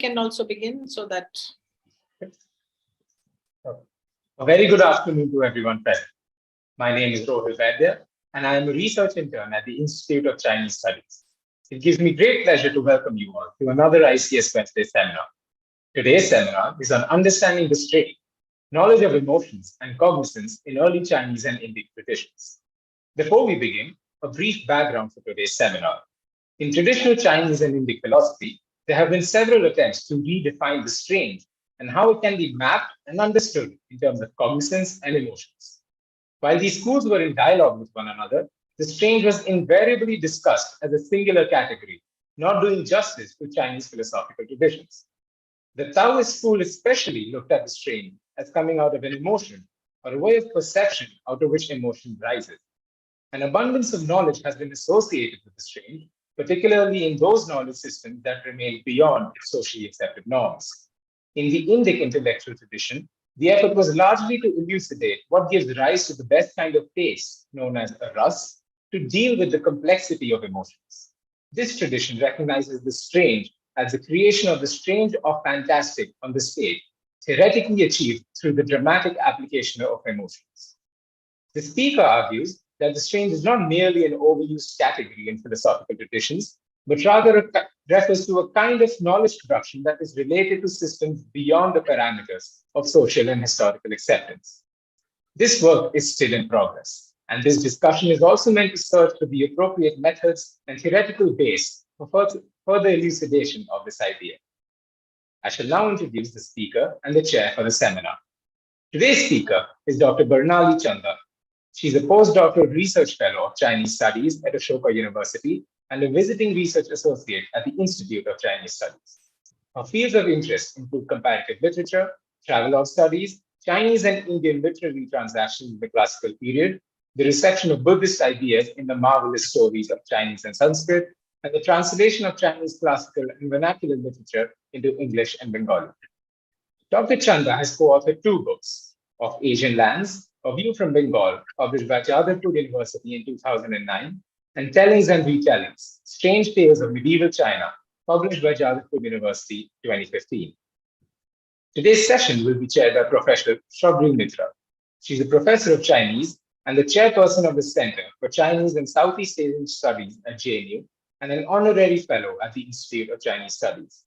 can also begin so that. A very good afternoon to everyone present. My name is Rohil Vaidya, and I am a research intern at the Institute of Chinese Studies. It gives me great pleasure to welcome you all to another ICS Wednesday seminar. Today's seminar is on understanding the strange, knowledge of emotions and cognizance in early Chinese and Indic traditions. Before we begin, a brief background for today's seminar. In traditional Chinese and Indic philosophy, there have been several attempts to redefine the strange and how it can be mapped and understood in terms of cognizance and emotions. While these schools were in dialogue with one another, the strange was invariably discussed as a singular category, not doing justice to Chinese philosophical traditions. The Taoist school especially looked at the strange as coming out of an emotion or a way of perception out of which emotion rises. An abundance of knowledge has been associated with the strange, particularly in those knowledge systems that remain beyond socially accepted norms. In the Indic intellectual tradition, the effort was largely to elucidate what gives rise to the best kind of taste, known as a rasa, to deal with the complexity of emotions. This tradition recognizes the strange as the creation of the strange or fantastic on the stage, theoretically achieved through the dramatic application of emotions. The speaker argues that the strange is not merely an overused category in philosophical traditions, but rather refers to a kind of knowledge production that is related to systems beyond the parameters of social and historical acceptance. This work is still in progress, and this discussion is also meant to search for the appropriate methods and theoretical base for further elucidation of this idea. I shall now introduce the speaker and the chair for the seminar. Today's speaker is Dr. Barnali Chanda. She's a postdoctoral research fellow of Chinese Studies at Ashoka University and a visiting research associate at the Institute of Chinese Studies. Her fields of interest include comparative literature, travelogue studies, Chinese and Indian literary transactions in the classical period, the reception of Buddhist ideas in the marvelous stories of Chinese and Sanskrit, and the translation of Chinese classical and vernacular literature into English and Bengali. Dr. Chanda has co-authored two books, Of Asian Lands, A View from Bengal, published by Jadavpur University in 2009, and Tellings and Retellings, Strange Tales of Medieval China, published by Jadavpur University 2015. Today's session will be chaired by Professor Shabri Mitra. She's a professor of Chinese and the chairperson of the Center for Chinese and Southeast Asian Studies at JNU and an honorary fellow at the Institute of Chinese Studies.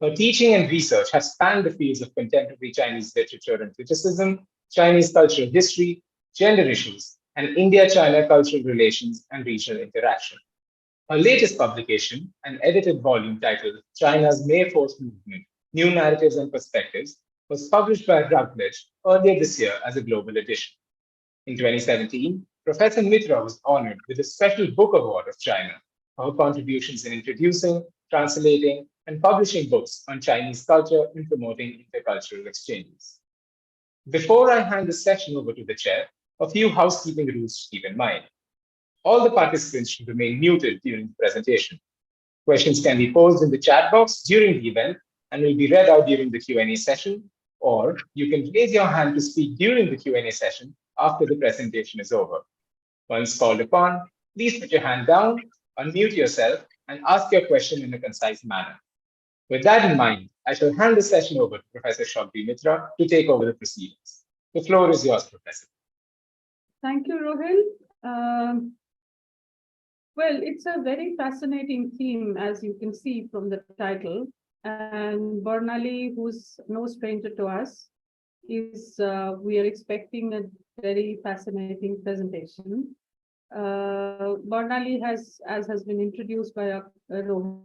Her teaching and research have spanned the fields of contemporary Chinese literature and criticism, Chinese cultural history, gender issues, and India-China cultural relations and regional interaction. Her latest publication, an edited volume titled China's May 4th Movement, New Narratives and Perspectives, was published by Routledge earlier this year as a global edition. In 2017, Professor Mitra was honored with a Special Book Award of China for her contributions in introducing, translating, and publishing books on Chinese culture and promoting intercultural exchanges. Before I hand the session over to the chair, a few housekeeping rules to keep in mind. All the participants should remain muted during the presentation. Questions can be posed in the chat box during the event and will be read out during the Q&A session, or you can raise your hand to speak during the Q&A session after the presentation is over. Once called upon, please put your hand down, unmute yourself, and ask your question in a concise manner. With that in mind, I shall hand the session over to Professor Shabri Mitra to take over the proceedings. The floor is yours, Professor. Thank you, Rohil. Well, it's a very fascinating theme, as you can see from the title. And Barnali, who's no stranger to us, is we are expecting a very fascinating presentation. Barnali as has been introduced by Rohil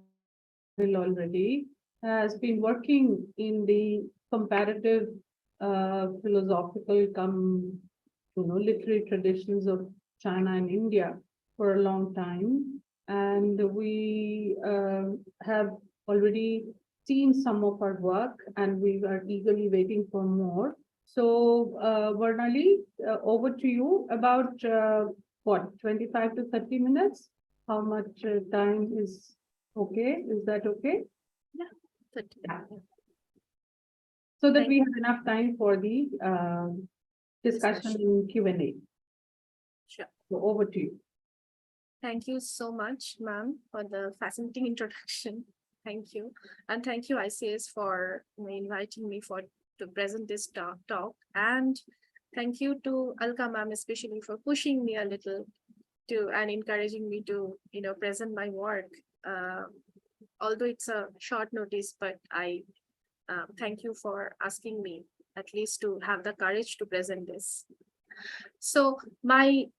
already, has been working in the comparative philosophical literary traditions of China and India for a long time. And we have already seen some of our work and we are eagerly waiting for more. So Barnali, over to you. About 25 to 30 minutes? How much time is okay? Is that okay? Yeah, 30. So that we have enough time for the discussion in Q&A. Sure. So over to you. Thank you so much, ma'am, for the fascinating introduction. Thank you. And thank you, ICS, for inviting me to present this talk. And thank you to Alka ma'am, especially for pushing me a little and encouraging me to, present my work. Although it's a short notice, but I thank you for asking me at least to have the courage to present this. So the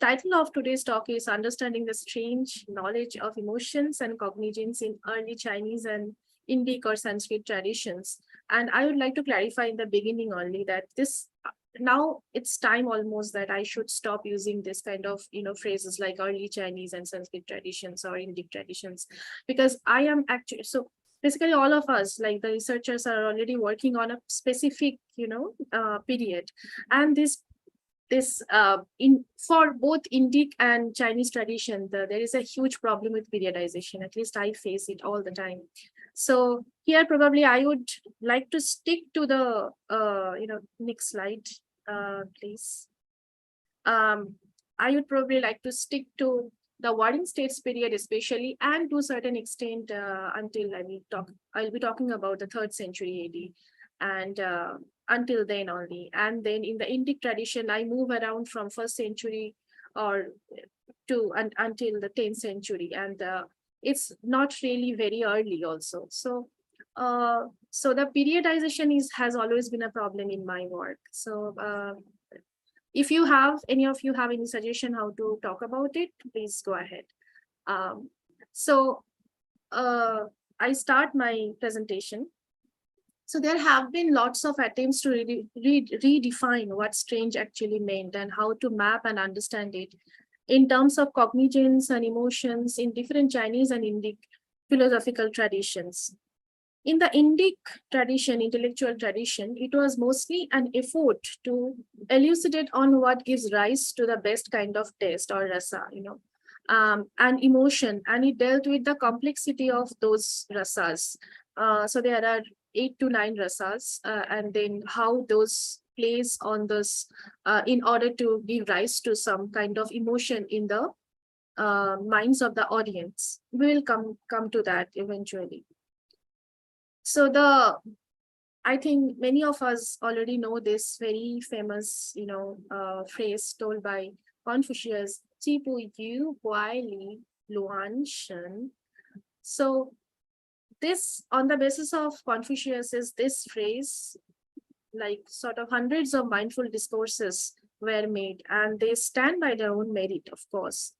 title of today's talk is Understanding the Strange Knowledge of Emotions and Cognizance in Early Chinese and Indic or Sanskrit traditions. And I would like to clarify in the beginning only that now it's time almost that I should stop using this kind of, phrases like early Chinese and Sanskrit traditions or Indic traditions, because I am actually, so basically all of us, like the researchers, are already working on a specific, period. And for both Indic and Chinese tradition, there is a huge problem with periodization. At least I face it all the time. So here probably I would like to stick to the next slide, please. I would probably like to stick to the warring states period especially, and to a certain extent until I'll be talking about the 3rd century AD, and until then only. And then in the Indic tradition, I move around from 1st century or until the 10th century, and it's not really very early also. So the periodization has always been a problem in my work. So if any of you have any suggestion how to talk about it, please go ahead. I start my presentation. So there have been lots of attempts to redefine what strange actually meant and how to map and understand it in terms of cognizance and emotions in different Chinese and Indic philosophical traditions. In the Indic tradition, intellectual tradition, it was mostly an effort to elucidate on what gives rise to the best kind of taste or rasa, and emotion, and it dealt with the complexity of those rasas. So there are 8 to 9 rasas, and then how those plays on this in order to give rise to some kind of emotion in the minds of the audience. We will come to that eventually. So I think many of us already know this very famous, phrase told by Confucius, "Ji bu yu huai li luan shen." So this, on the basis of Confucius, is this phrase, like sort of hundreds of mindful discourses were made, and they stand by their own merit, of course.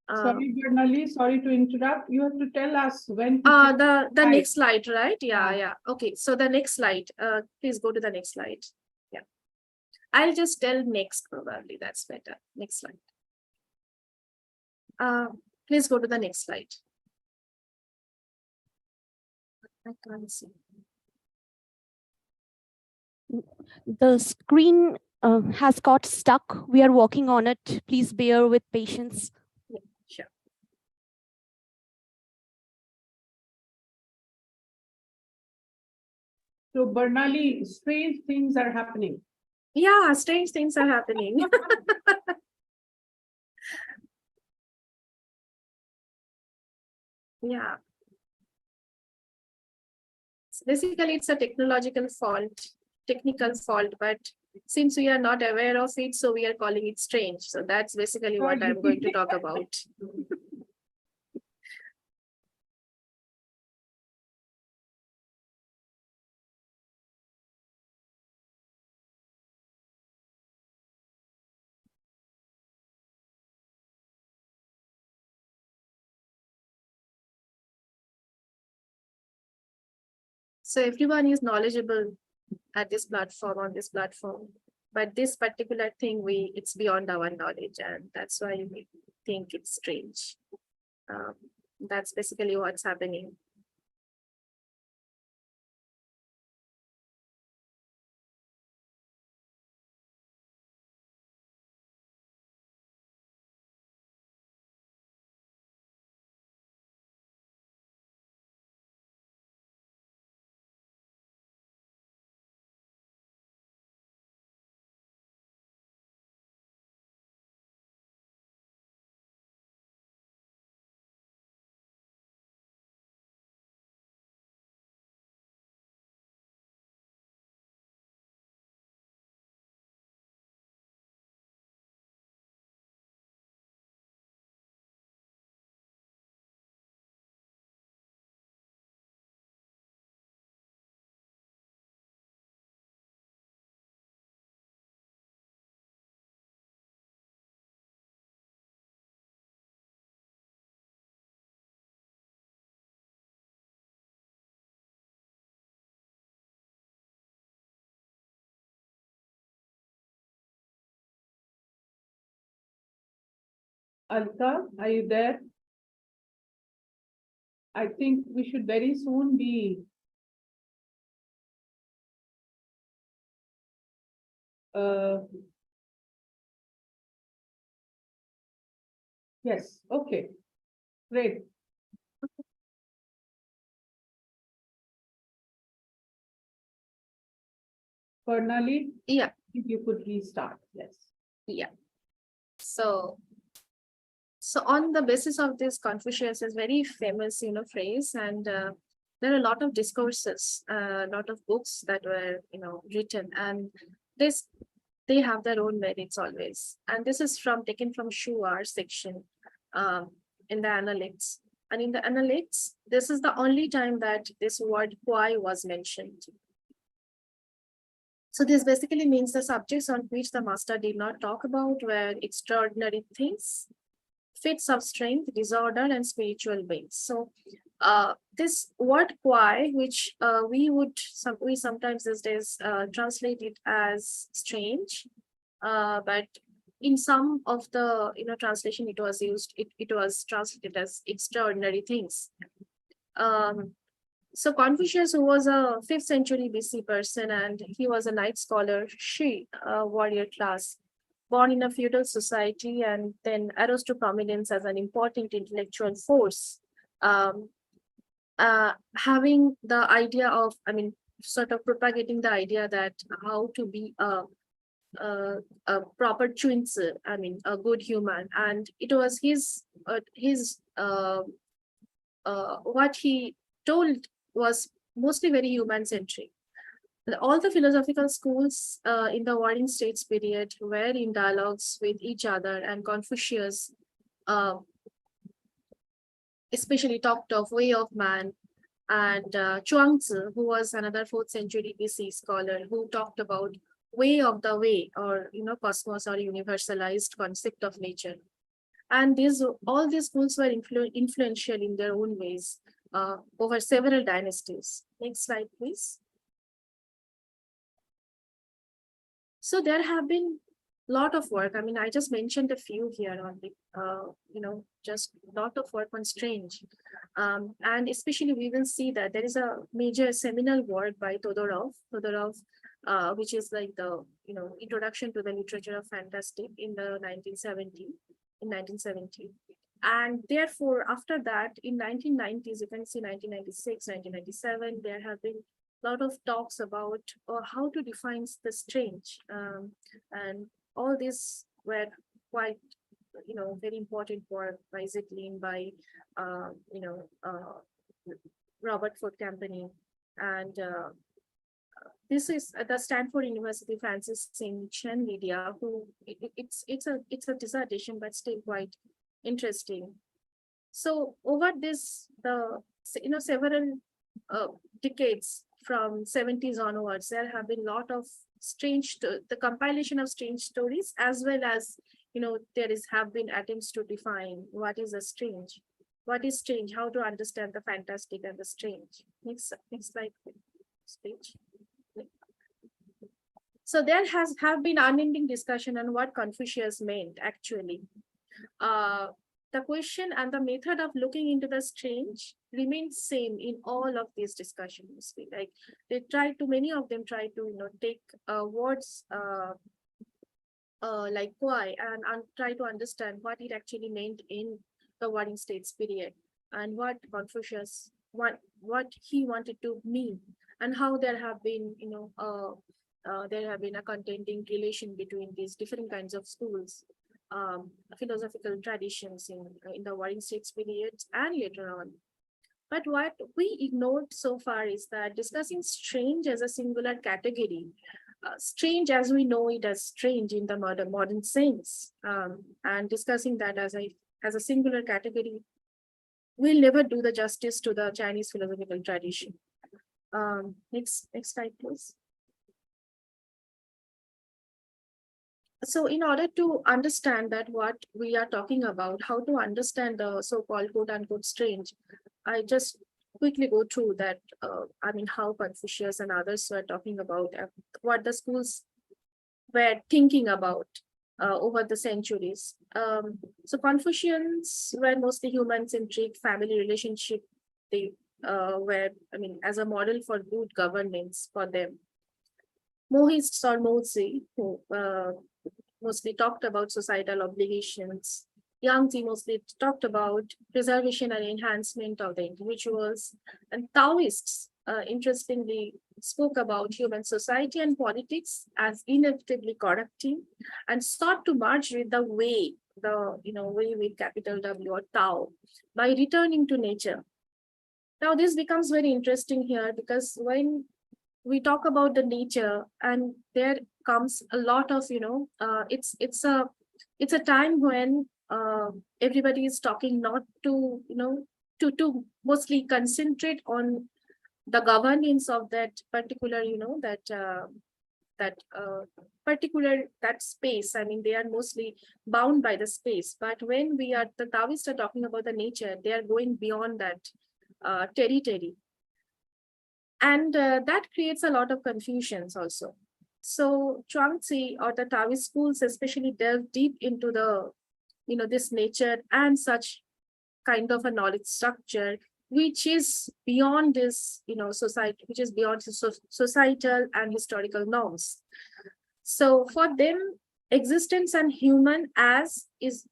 Sorry, Bernali, sorry to interrupt. You have to tell us when to the next slide, right? Yeah. Okay, so the next slide. Please go to the next slide. Yeah. I'll just tell next, probably. That's better. Next slide. Please go to the next slide. I can't see. The screen has got stuck. We are working on it. Please bear with patience. Yeah, sure. So Bernali, strange things are happening. Yeah, strange things are happening. Yeah. So basically, it's a technical fault, but since we are not aware of it, so we are calling it strange. So that's basically what I'm going to talk about. So everyone is knowledgeable at this platform, on this platform, but this particular thing, it's beyond our knowledge, and that's why we think it's strange. That's basically what's happening. Alka, are you there? I think we should very soon be yes, okay, great. Pernali, Yeah, if you could restart, yes. yeah. So on the basis of this, Confucius is very famous, phrase, and there are a lot of discourses, a lot of books that were, written, and this they have their own merits always. And this is taken from Shuar section in the Analects. And in the Analects, this is the only time that this word "kwai" was mentioned. So this basically means the subjects on which the master did not talk about were extraordinary things, fits of strength, disorder, and spiritual beings. So this word "kwai," which we sometimes these days translate it as strange, but in some of the translation it was used, it was translated as extraordinary things. So Confucius, who was a 5th century BC person, and he was a knight scholar, she, warrior class, born in a feudal society and then arose to prominence as an important intellectual force, having the idea of, sort of propagating the idea that how to be a proper chunzi, a good human. And it was what he told was mostly very human centric. All the philosophical schools in the Warring States period were in dialogues with each other, and Confucius especially talked of way of man, and Zhuangzi, who was another 4th century BC scholar, who talked about way of the way, or cosmos, or universalized concept of nature. And all these schools were influential in their own ways over several dynasties. Next slide, please. So there have been a lot of work. I just mentioned a few here on the, just a lot of work on strange. And especially we will see that there is a major seminal work by Todorov, which is like the, introduction to the literature of fantastic in the 1970. And therefore, after that, in 1990s, you can see 1996, 1997, there have been a lot of talks about how to define the strange. And all these were quite, very important work by Zitlin, by, Robert Ford Company. And this is the Stanford University Francis Singh Chen Media, who it's a dissertation, but still quite interesting. So over this, several decades from 70s onwards, there have been a lot of the compilation of strange stories, as well as, have been attempts to define what is strange, how to understand the fantastic and the strange. Next slide, please. So there have been unending discussion on what Confucius meant actually. The question and the method of looking into the strange remains same in all of these discussions. Like many of them try to take words like kwai and try to understand what it actually meant in the Warring States period, and what Confucius what he wanted to mean, and how there have been a contending relation between these different kinds of schools, philosophical traditions in the Warring States period and later on. But what we ignored so far is that discussing strange as a singular category, strange as we know it as strange in the modern sense, and discussing that as a singular category will never do the justice to the Chinese philosophical tradition. Next slide, please. So in order to understand that what we are talking about, how to understand the so-called quote unquote strange, I just quickly go through that, how Confucius and others were talking about what the schools were thinking about over the centuries. So Confucians were mostly human-centric family relationship. They were, I mean, as a model for good governance for them. Mohists or Mozi, who mostly talked about societal obligations. Zhuangzi mostly talked about preservation and enhancement of the individuals. And Taoists, interestingly, spoke about human society and politics as inevitably corrupting and sought to merge with the way, way with capital W or Tao, by returning to nature. Now, this becomes very interesting here because when we talk about the nature, and there comes a lot of, it's a time when everybody is talking not to, to mostly concentrate on the governance of that particular, that space. I mean, they are mostly bound by the space. But when the Taoists are talking about the nature, they are going beyond that territory. And that creates a lot of confusions also. So Zhuangzi or the Taoist schools especially delve deep into the, this nature and such kind of a knowledge structure, which is beyond this, society, which is beyond societal and historical norms. So for them, existence and human as is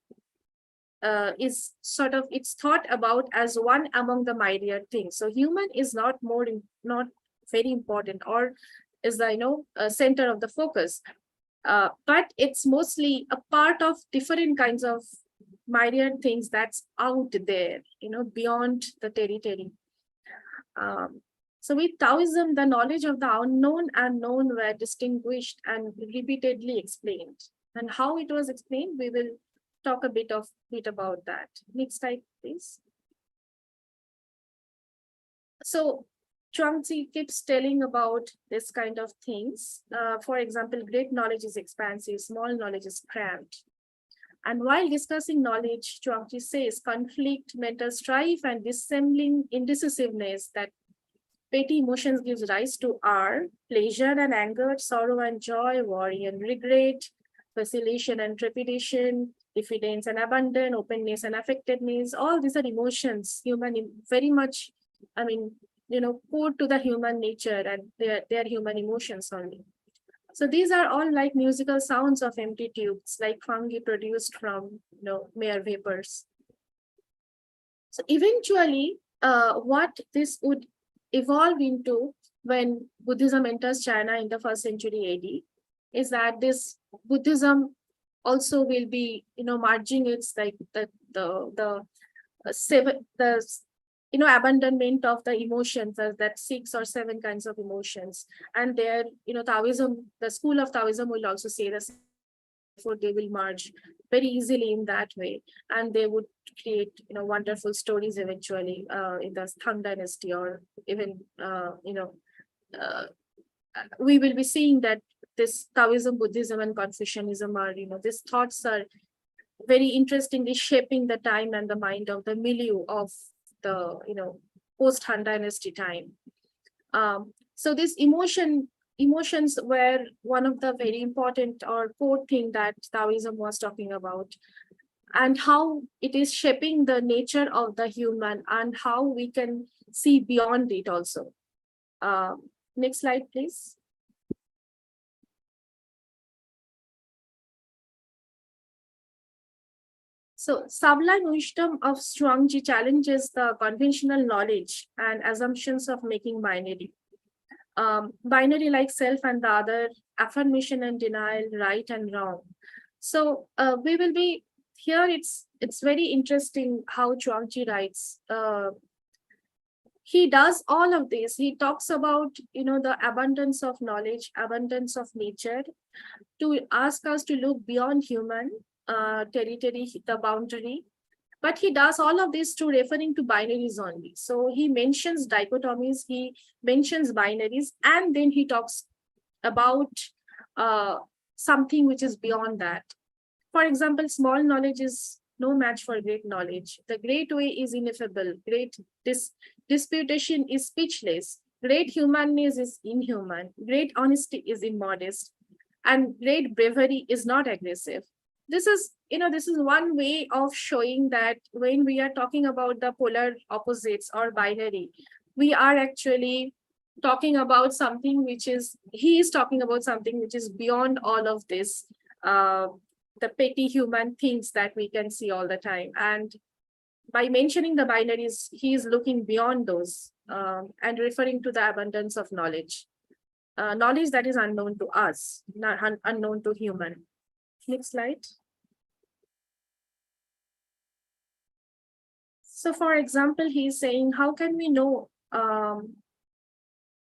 sort of, it's thought about as one among the myriad things. So human is not very important, or is the center of the focus, but it's mostly a part of different kinds of myriad things that's out there, beyond the territory. So with Taoism, the knowledge of the unknown and known were distinguished and repeatedly explained. And how it was explained, we will talk a bit about that. Next slide, please. So Zhuangzi keeps telling about this kind of things. For example, great knowledge is expansive, small knowledge is cramped. And while discussing knowledge, Zhuangzi says conflict, mental strife, and dissembling indecisiveness that petty emotions gives rise to are pleasure and anger, sorrow and joy, worry and regret, vacillation and trepidation, diffidence and abandon, openness and affectedness. All these are emotions, very much, core to the human nature, and they're human emotions only. So these are all like musical sounds of empty tubes, like fungi produced from, mere vapors. So eventually, what this would evolve into when Buddhism enters China in the 1st century AD is that this Buddhism also will be, merging its like abandonment of the emotions, that 6 or 7 kinds of emotions. And there, Taoism, the school of Taoism will also say that therefore they will merge very easily in that way, and they would create, wonderful stories eventually in the Tang Dynasty, or even, we will be seeing that this Taoism, Buddhism, and Confucianism are, these thoughts are very interestingly shaping the time and the mind of the milieu of the, post-Han Dynasty time. So this emotions were one of the very important or core thing that Taoism was talking about, and how it is shaping the nature of the human and how we can see beyond it also. Next slide, please. So sublime wisdom of Zhuangzi challenges the conventional knowledge and assumptions of making binary. Binary like self and the other, affirmation and denial, right and wrong. So we will be here. It's very interesting how Zhuangzi writes. He does all of this. He talks about, the abundance of knowledge, abundance of nature, to ask us to look beyond human territory, the boundary. But he does all of this to referring to binaries only. So he mentions dichotomies, he mentions binaries, and then he talks about something which is beyond that. For example, small knowledge is no match for great knowledge. The great way is ineffable. Great disputation is speechless. Great humanness is inhuman. Great honesty is immodest. And great bravery is not aggressive. this is, this is one way of showing that when we are talking about the polar opposites or binary, we are actually talking about something which is, he is talking about something which is beyond all of this, the petty human things that we can see all the time. And by mentioning the binaries, he is looking beyond those, and referring to the abundance of knowledge, knowledge that is unknown to us, not unknown to human. Next slide. So for example, he's saying, how can we know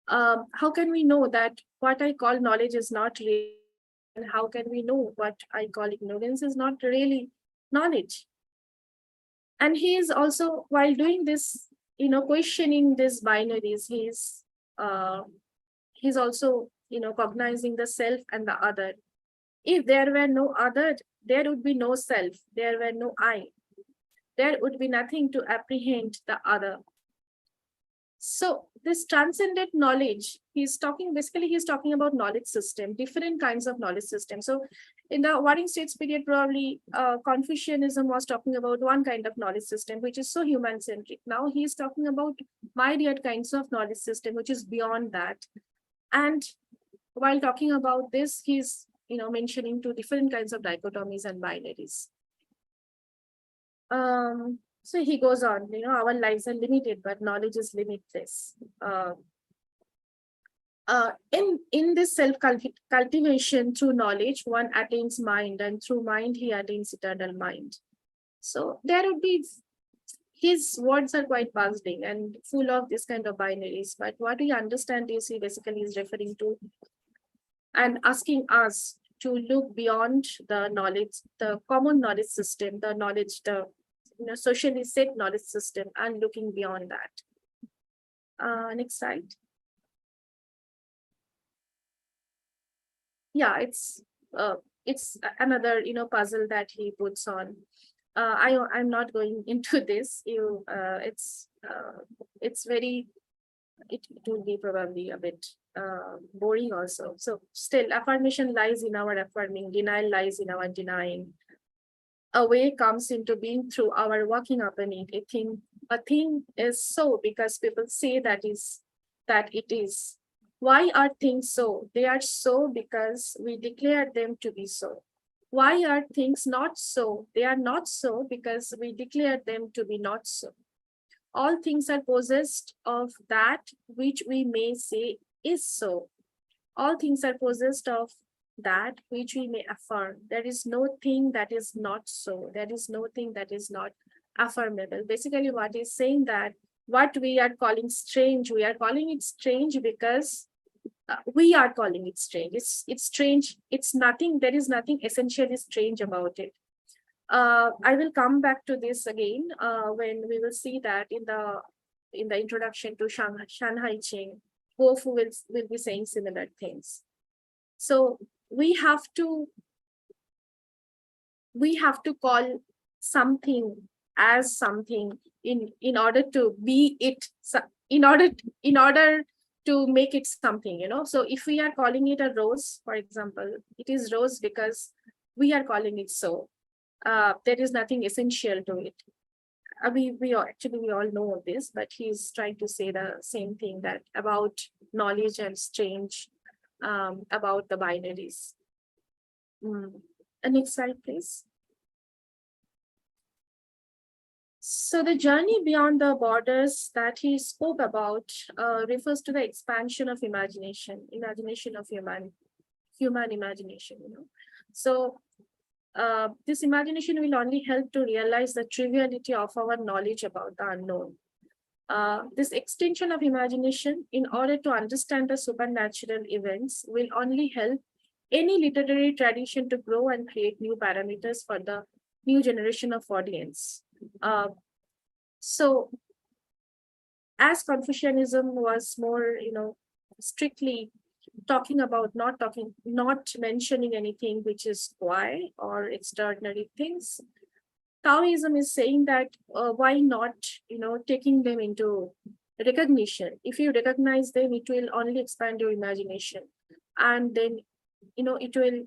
that what I call knowledge is not real? And how can we know what I call ignorance is not really knowledge? And he is also, while doing this, questioning these binaries, he's also, cognizing the self and the other. If there were no other, there would be no self. There were no I. There would be nothing to apprehend the other. So this transcendent knowledge, he's talking about knowledge system, different kinds of knowledge system. So in the Warring States period, probably Confucianism was talking about one kind of knowledge system, which is so human-centric. Now he's talking about myriad kinds of knowledge system, which is beyond that. And while talking about this, he's mentioning two different kinds of dichotomies and binaries. So he goes on, our lives are limited, but knowledge is limitless. In this self-cultivation through knowledge, one attains mind, and through mind, he attains eternal mind. So there would be, his words are quite puzzling and full of this kind of binaries. But what we understand is he basically is referring to and asking us to look beyond the knowledge, the common knowledge system, the knowledge, the socially set knowledge system, and looking beyond that. Next slide. Yeah, it's another puzzle that he puts on. I'm not going into this. It's very, it will be probably a bit boring also. So still, affirmation lies in our affirming, denial lies in our denying. A way comes into being through our working upon it. A thing is so because people say that it is. Why are things so? They are so because we declare them to be so. Why are things not so? They are not so because we declare them to be not so. All things are possessed of that which we may say is so. All things are possessed of that which we may affirm. There is no thing that is not so. There is no thing that is not affirmable. Basically, what is saying that what we are calling strange, we are calling it strange because we are calling it strange. It's strange. It's nothing. There is nothing essentially strange about it. I will come back to this again when we will see that in the introduction to Shanhai Ching, both will be saying similar things. So we have to call something as something in order to be it, in order to make it something, So if we are calling it a rose, for example, it is rose because we are calling it so. There is nothing essential to it. We all know this, but he's trying to say the same thing, that about knowledge and strange, about the binaries. Next slide, please. So the journey beyond the borders that he spoke about refers to the expansion of imagination of human imagination. So this imagination will only help to realize the triviality of our knowledge about the unknown. This extension of imagination in order to understand the supernatural events will only help any literary tradition to grow and create new parameters for the new generation of audience. So as Confucianism was more, strictly talking about not mentioning anything which is why or extraordinary things, Taoism is saying that why not, taking them into recognition. If you recognize them, it will only expand your imagination, and then, it will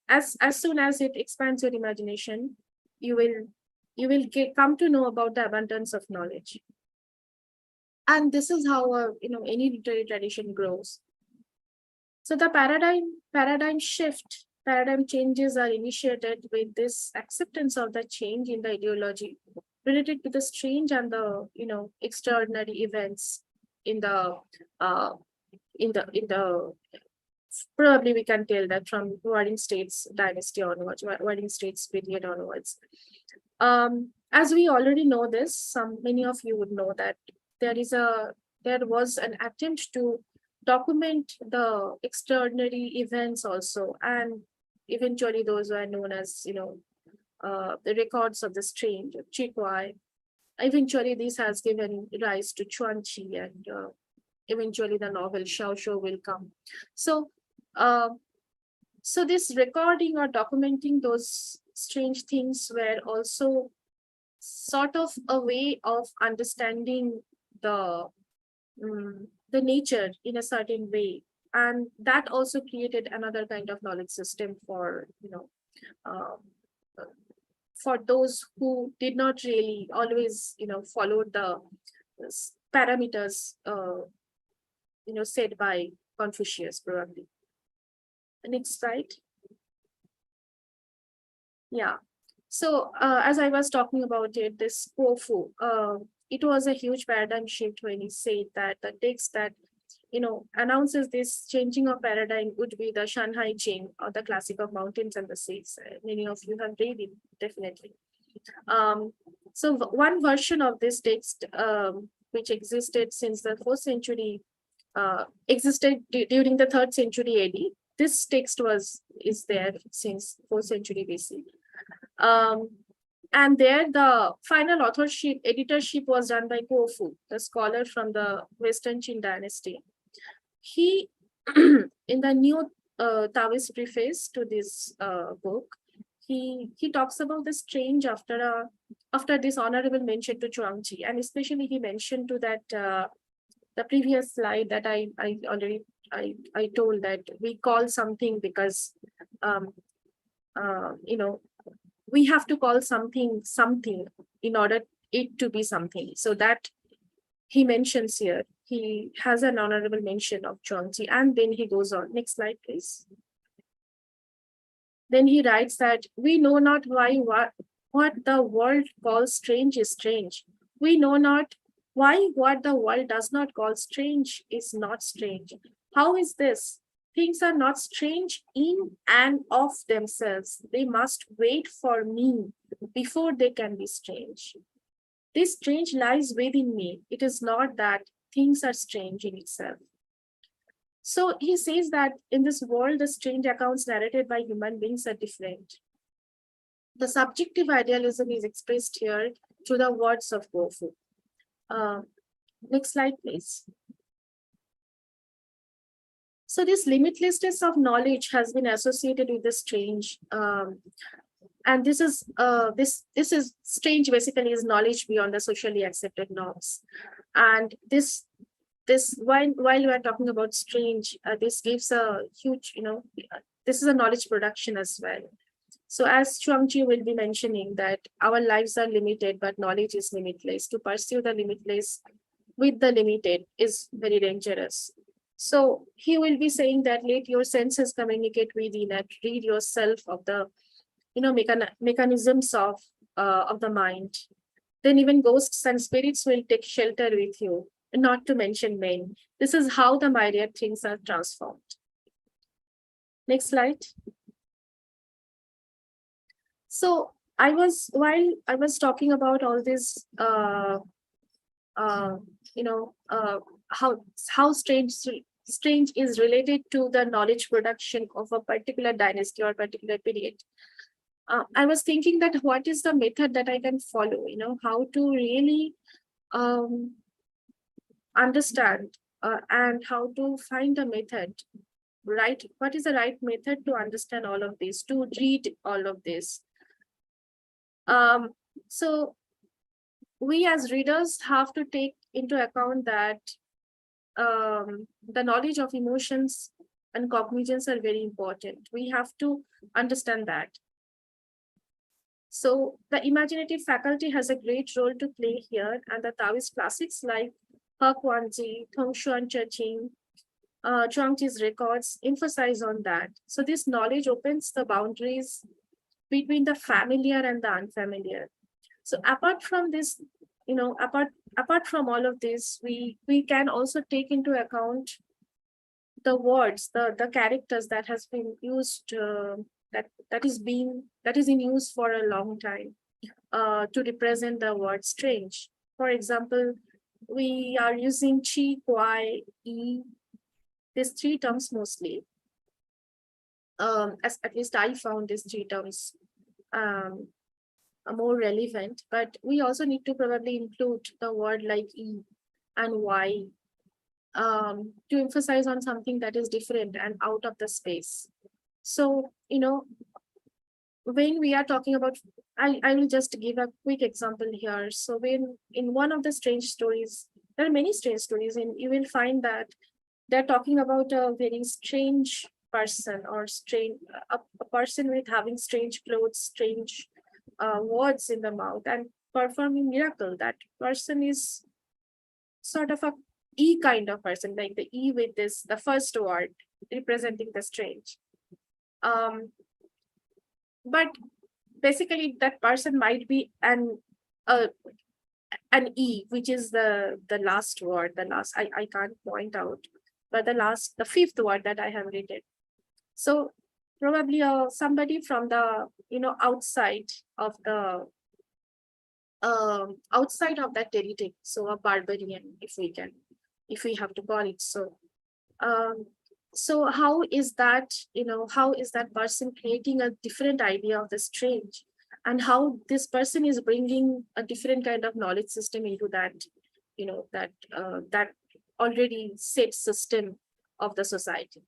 as soon as it expands your imagination, you will come to know about the abundance of knowledge. And this is how any literary tradition grows. So the paradigm changes are initiated with this acceptance of the change in the ideology related to the strange and the extraordinary events in the uh, in the probably we can tell that from Warring States dynasty onwards, Warring States period onwards. As we already know this, many of you would know that there was an attempt to document the extraordinary events also, and eventually those were known as the records of the strange, Chikwai. Eventually this has given rise to Zhuangzi, and eventually the novel Xiao Shou will come. So so this recording or documenting those strange things were also sort of a way of understanding the nature in a certain way, and that also created another kind of knowledge system for uh, for those who did not really always follow the parameters said by Confucius probably. Next slide. Yeah. So as I was talking about it, this Kuo-fu, it was a huge paradigm shift when he said that the text that announces this changing of paradigm would be the Shanhai Jing, or the Classic of Mountains and the Seas. Many of you have read it, definitely. So one version of this text, which existed since the 4th century, existed during the 3rd century AD. This text is there since 4th century BC. And there the final editorship was done by Kuo-fu, the scholar from the Western Qin dynasty. He, in the new Taoist preface to this book, he talks about the strange after this honorable mention to Zhuangzi, and especially he mentioned to that the previous slide that I already told that we call something because we have to call something in order it to be something. So that he mentions here, he has an honorable mention of Zhuangzi, and then he goes on. Next slide, please. Then he writes that we know not why what the world calls strange is strange. We know not why what the world does not call strange is not strange. How is this? Things are not strange in and of themselves. They must wait for me before they can be strange. This strange lies within me. It is not that things are strange in itself. So he says that in this world, the strange accounts narrated by human beings are different. The subjective idealism is expressed here through the words of Kuo-fu. Next slide, please. So this limitlessness of knowledge has been associated with the strange, and this is strange. Basically, is knowledge beyond the socially accepted norms, and this while we are talking about strange, this gives a huge this is a knowledge production as well. So as Zhuangzi will be mentioning that our lives are limited, but knowledge is limitless. To pursue the limitless with the limited is very dangerous. So he will be saying that let your senses communicate within and read yourself of the mechanisms of the mind. Then even ghosts and spirits will take shelter with you, not to mention men. This is how the myriad things are transformed. Next slide. So while I was talking about all this, how strange is related to the knowledge production of a particular dynasty or particular period. I was thinking that what is the method that I can follow, how to really understand and how to find a method, right? What is the right method to understand all of this, to read all of this? So we as readers have to take into account that the knowledge of emotions and cognizance are very important. We have to understand that. So the imaginative faculty has a great role to play here, and the Taoist classics like Zhuangzi, Tongshuan Churching, Zhuangzi's records emphasize on that. So this knowledge opens the boundaries between the familiar and the unfamiliar. So apart from this, apart from all of this, we can also take into account the words, the characters that has been used, that is in use for a long time, to represent the word strange. For example, we are using chi, kwai, yi, these three terms mostly. As at least I found these three terms more relevant, but we also need to probably include the word like e and y, to emphasize on something that is different and out of the space. So, when we are talking about, I will just give a quick example here. So when in one of the strange stories, there are many strange stories, and you will find that they're talking about a very strange person, or strange a person with having strange clothes, strange words in the mouth, and performing miracle. That person is sort of a E kind of person, like the E with this, the first word representing the strange. But basically that person might be an E, which is the last word, I can't point out, but the fifth word that I have written. So probably somebody from the outside of the that territory, so a barbarian, if we have to call it so. So how is that person creating a different idea of the strange, and how this person is bringing a different kind of knowledge system into that, that already set system of the society.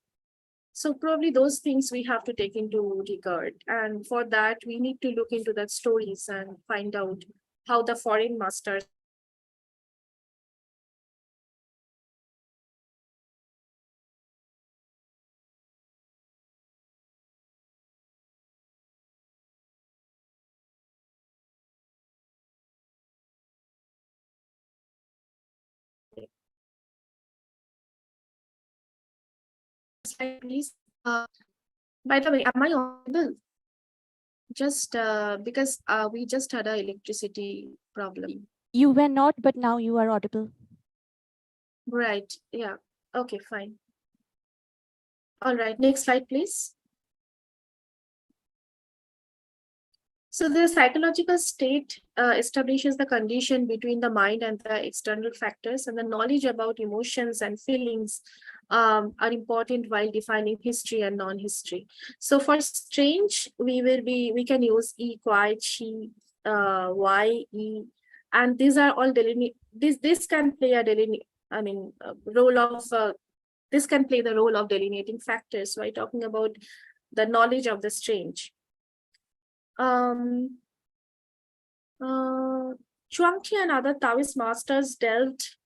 So probably those things we have to take into regard, and for that we need to look into the stories and find out how the foreign masters please. By the way, am I audible? Just because we just had an electricity problem. You were not, but now you are audible. Right. Yeah. Okay, fine. All right. Next slide, please. So the psychological state establishes the condition between the mind and the external factors, and the knowledge about emotions and feelings are important while defining history and non-history. So for strange, we can use e, quai, chi, y, e, and these are all this can play a role of this can play the role of delineating factors by talking about the knowledge of the strange. Zhuangzi and other Taoist masters delved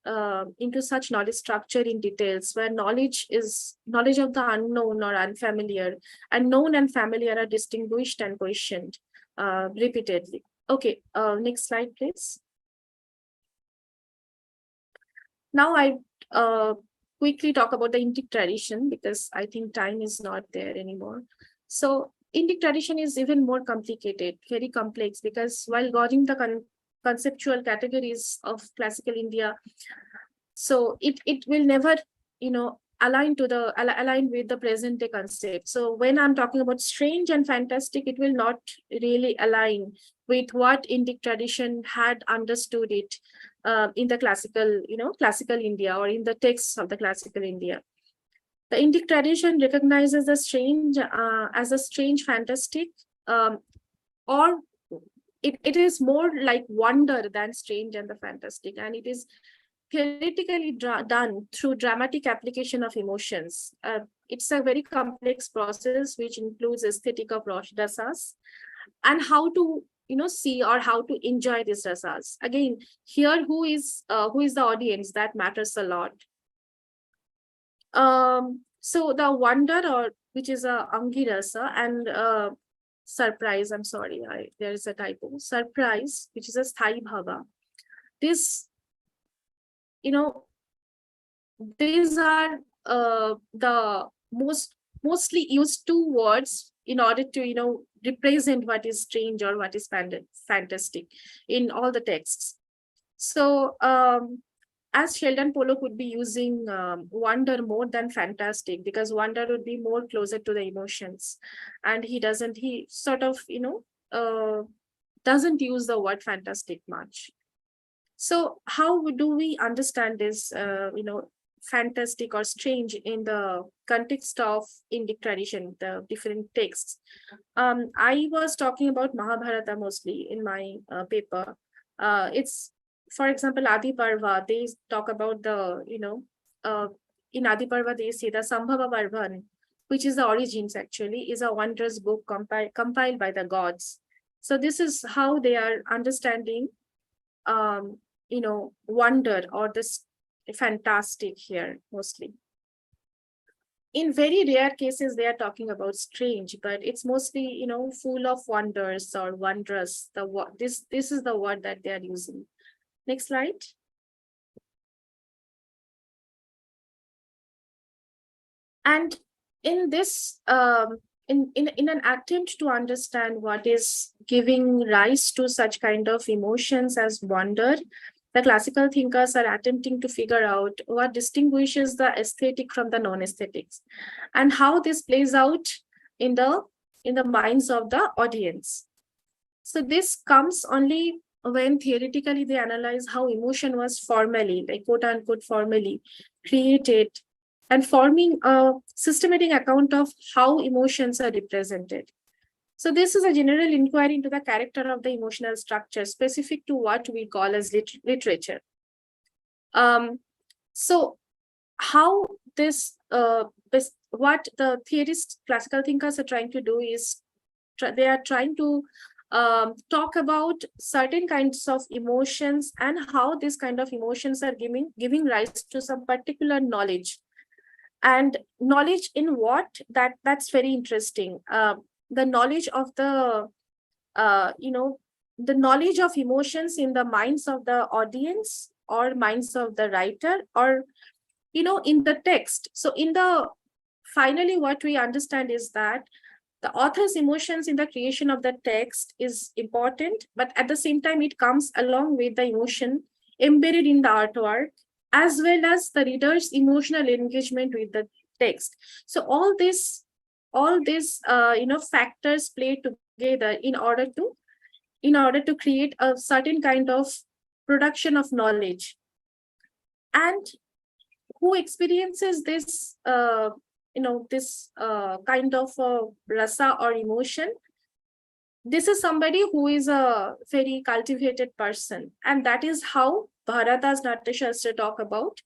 into such knowledge structure in details, where knowledge of the unknown or unfamiliar, and known and familiar are distinguished and questioned repeatedly. Okay, next slide, please. Now I quickly talk about the Indic tradition, because I think time is not there anymore. So Indic tradition is even more complicated, very complex, because while gauging the conceptual categories of classical India, so it will never, align with the present day concept. So when I'm talking about strange and fantastic, it will not really align with what Indic tradition had understood it in the classical India, or in the texts of the classical India. The Indic tradition recognizes the strange as a strange fantastic, or it is more like wonder than strange and the fantastic, and it is theoretically done through dramatic application of emotions. It's a very complex process which includes aesthetic of rasas, and how to see or how to enjoy these rasas. Again, here who is the audience, that matters a lot. So the wonder, or which is a angirasa, and surprise, I'm sorry, there is a typo, surprise, which is a sthai bhava. This, these are the mostly used two words in order to represent what is strange or what is fantastic in all the texts. So as Sheldon Pollock would be using wonder more than fantastic, because wonder would be more closer to the emotions, and he sort of doesn't use the word fantastic much. So how do we understand this fantastic or strange in the context of Indic tradition, the different texts? I was talking about Mahabharata mostly in my paper. It's, for example, Adi Parva, they talk about the, in Adi Parva, they say the Sambhava Varvan, which is the origins actually, is a wondrous book compiled by the gods. So this is how they are understanding, wonder or this fantastic here mostly. In very rare cases, they are talking about strange, but it's mostly, full of wonders or wondrous. This is the word that they are using. Next slide. And in this, in an attempt to understand what is giving rise to such kind of emotions as wonder, the classical thinkers are attempting to figure out what distinguishes the aesthetic from the non-aesthetics, and how this plays out in the minds of the audience. So this comes only when theoretically they analyze how emotion was formally, like quote unquote formally, created, and forming a systematic account of how emotions are represented. So this is a general inquiry into the character of the emotional structure specific to what we call as literature. So how this, what the theorists, classical thinkers are trying to do is, they are trying to talk about certain kinds of emotions and how these kind of emotions are giving rise to some particular knowledge. And knowledge in what? That's very interesting. The knowledge of the the knowledge of emotions in the minds of the audience or minds of the writer, or in the text. So finally what we understand is that the author's emotions in the creation of the text is important, but at the same time it comes along with the emotion embedded in the artwork, as well as the reader's emotional engagement with the text. So all these factors play together in order to create a certain kind of production of knowledge. And who experiences this kind of rasa or emotion? This is somebody who is a very cultivated person, and that is how Bharata's Natyashastra talk about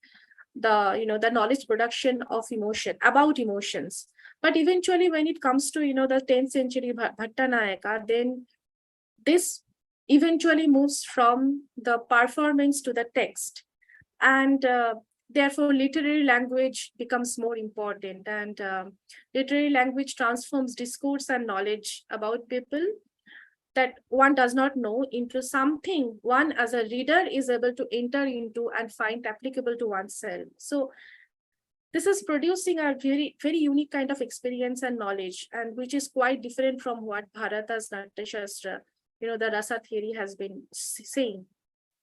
the knowledge production of emotion, about emotions. But eventually, when it comes to the 10th century Bhattanayaka, then this eventually moves from the performance to the text, and therefore literary language becomes more important, and literary language transforms discourse and knowledge about people that one does not know into something one as a reader is able to enter into and find applicable to oneself. So this is producing a very, very unique kind of experience and knowledge, and which is quite different from what Bharata's Natyashastra, the rasa theory, has been saying.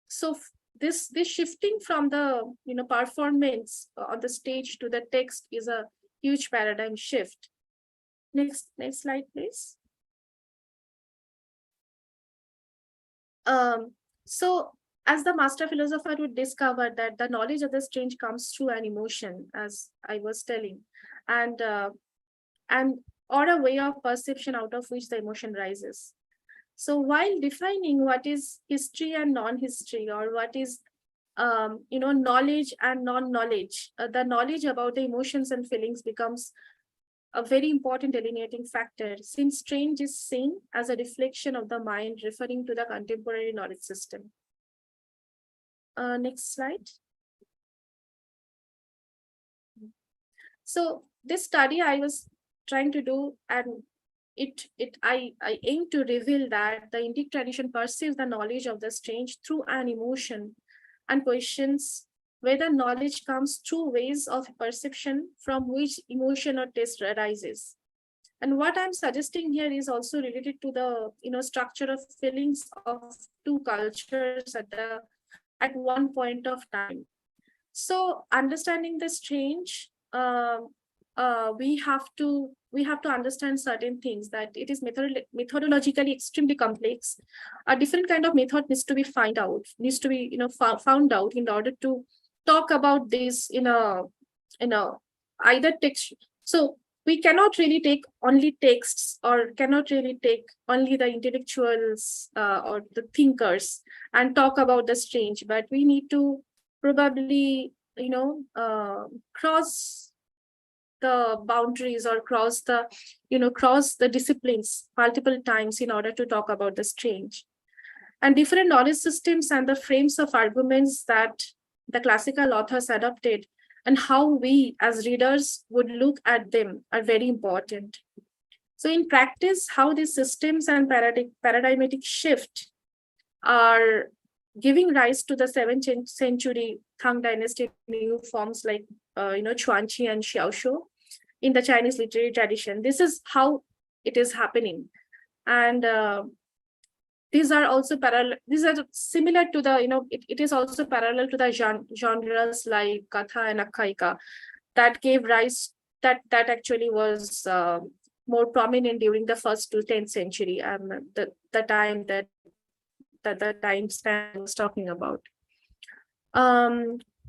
So this shifting from the performance on the stage to the text is a huge paradigm shift. Next slide, please. So as the master philosopher would discover that the knowledge of the strange comes through an emotion, as I was telling, and or a way of perception out of which the emotion rises. So while defining what is history and non-history, or what is knowledge and non-knowledge, the knowledge about the emotions and feelings becomes a very important delineating factor, since strange is seen as a reflection of the mind, referring to the contemporary knowledge system. Next slide. So this study I was trying to do, and I aim to reveal that the Indic tradition perceives the knowledge of the strange through an emotion, and questions whether knowledge comes through ways of perception from which emotion or taste arises. And what I'm suggesting here is also related to the structure of feelings of two cultures at one point of time. So understanding the strange, we have to understand certain things, that it is methodologically extremely complex. A different kind of method needs to be found out in order to talk about this in a either text. So we cannot really take only texts, or cannot really take only the intellectuals or the thinkers and talk about the strange, but we need to probably cross the boundaries, or cross the disciplines multiple times in order to talk about the strange. And different knowledge systems and the frames of arguments that the classical authors adopted, and how we as readers would look at them, are very important. So in practice, how these systems and paradigmatic shift are giving rise to the 7th century Tang Dynasty new forms like Zhuangzi and Xiaoshu in the Chinese literary tradition. This is how it is happening. And these are also parallel, these are similar to the, it is also parallel to the genres like Katha and Akhaika that gave rise, that actually was more prominent during the 1st to 10th century, the time that the time Stan was talking about.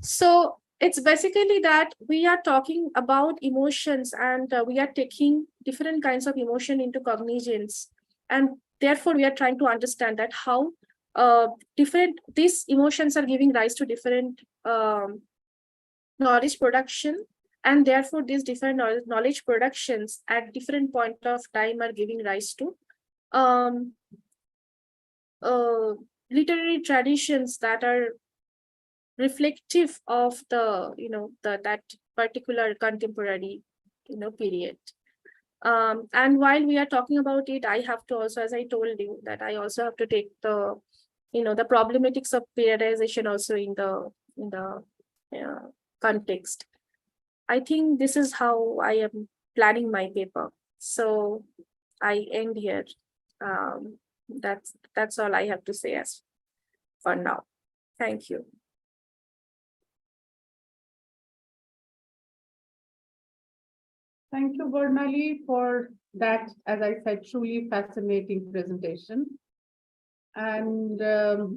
So it's basically that we are talking about emotions, and we are taking different kinds of emotion into cognizance, and therefore we are trying to understand that how these emotions are giving rise to different knowledge production, and therefore these different knowledge productions at different point of time are giving rise to literary traditions that are reflective of the that particular contemporary period. And while we are talking about it, I have to also, as I told you, that I also have to take the the problematics of periodization also in the context. I think this is how I am planning my paper. So I end here. That's all I have to say as for now. Thank you. Thank you, Varnali, for that, as I said, truly fascinating presentation. And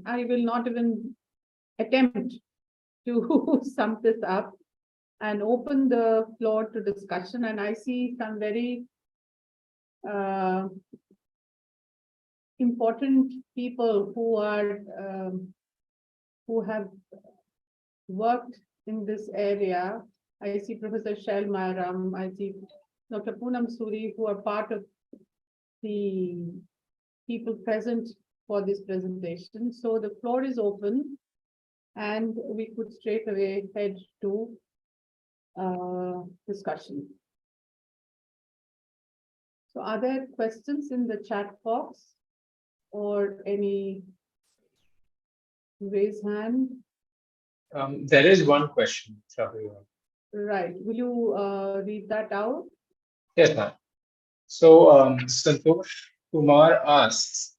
I will not even attempt to sum this up and open the floor to discussion. And I see some very important people who have worked in this area. I see Professor Shail Mayaram, I see Dr. Poonam Suri, who are part of the people present for this presentation. So the floor is open, and we could straight away head to discussion. So are there questions in the chat box or any raise hand? There is one question, Shabri. Right. Will you read that out? Yes, ma'am. So Santosh Kumar asks,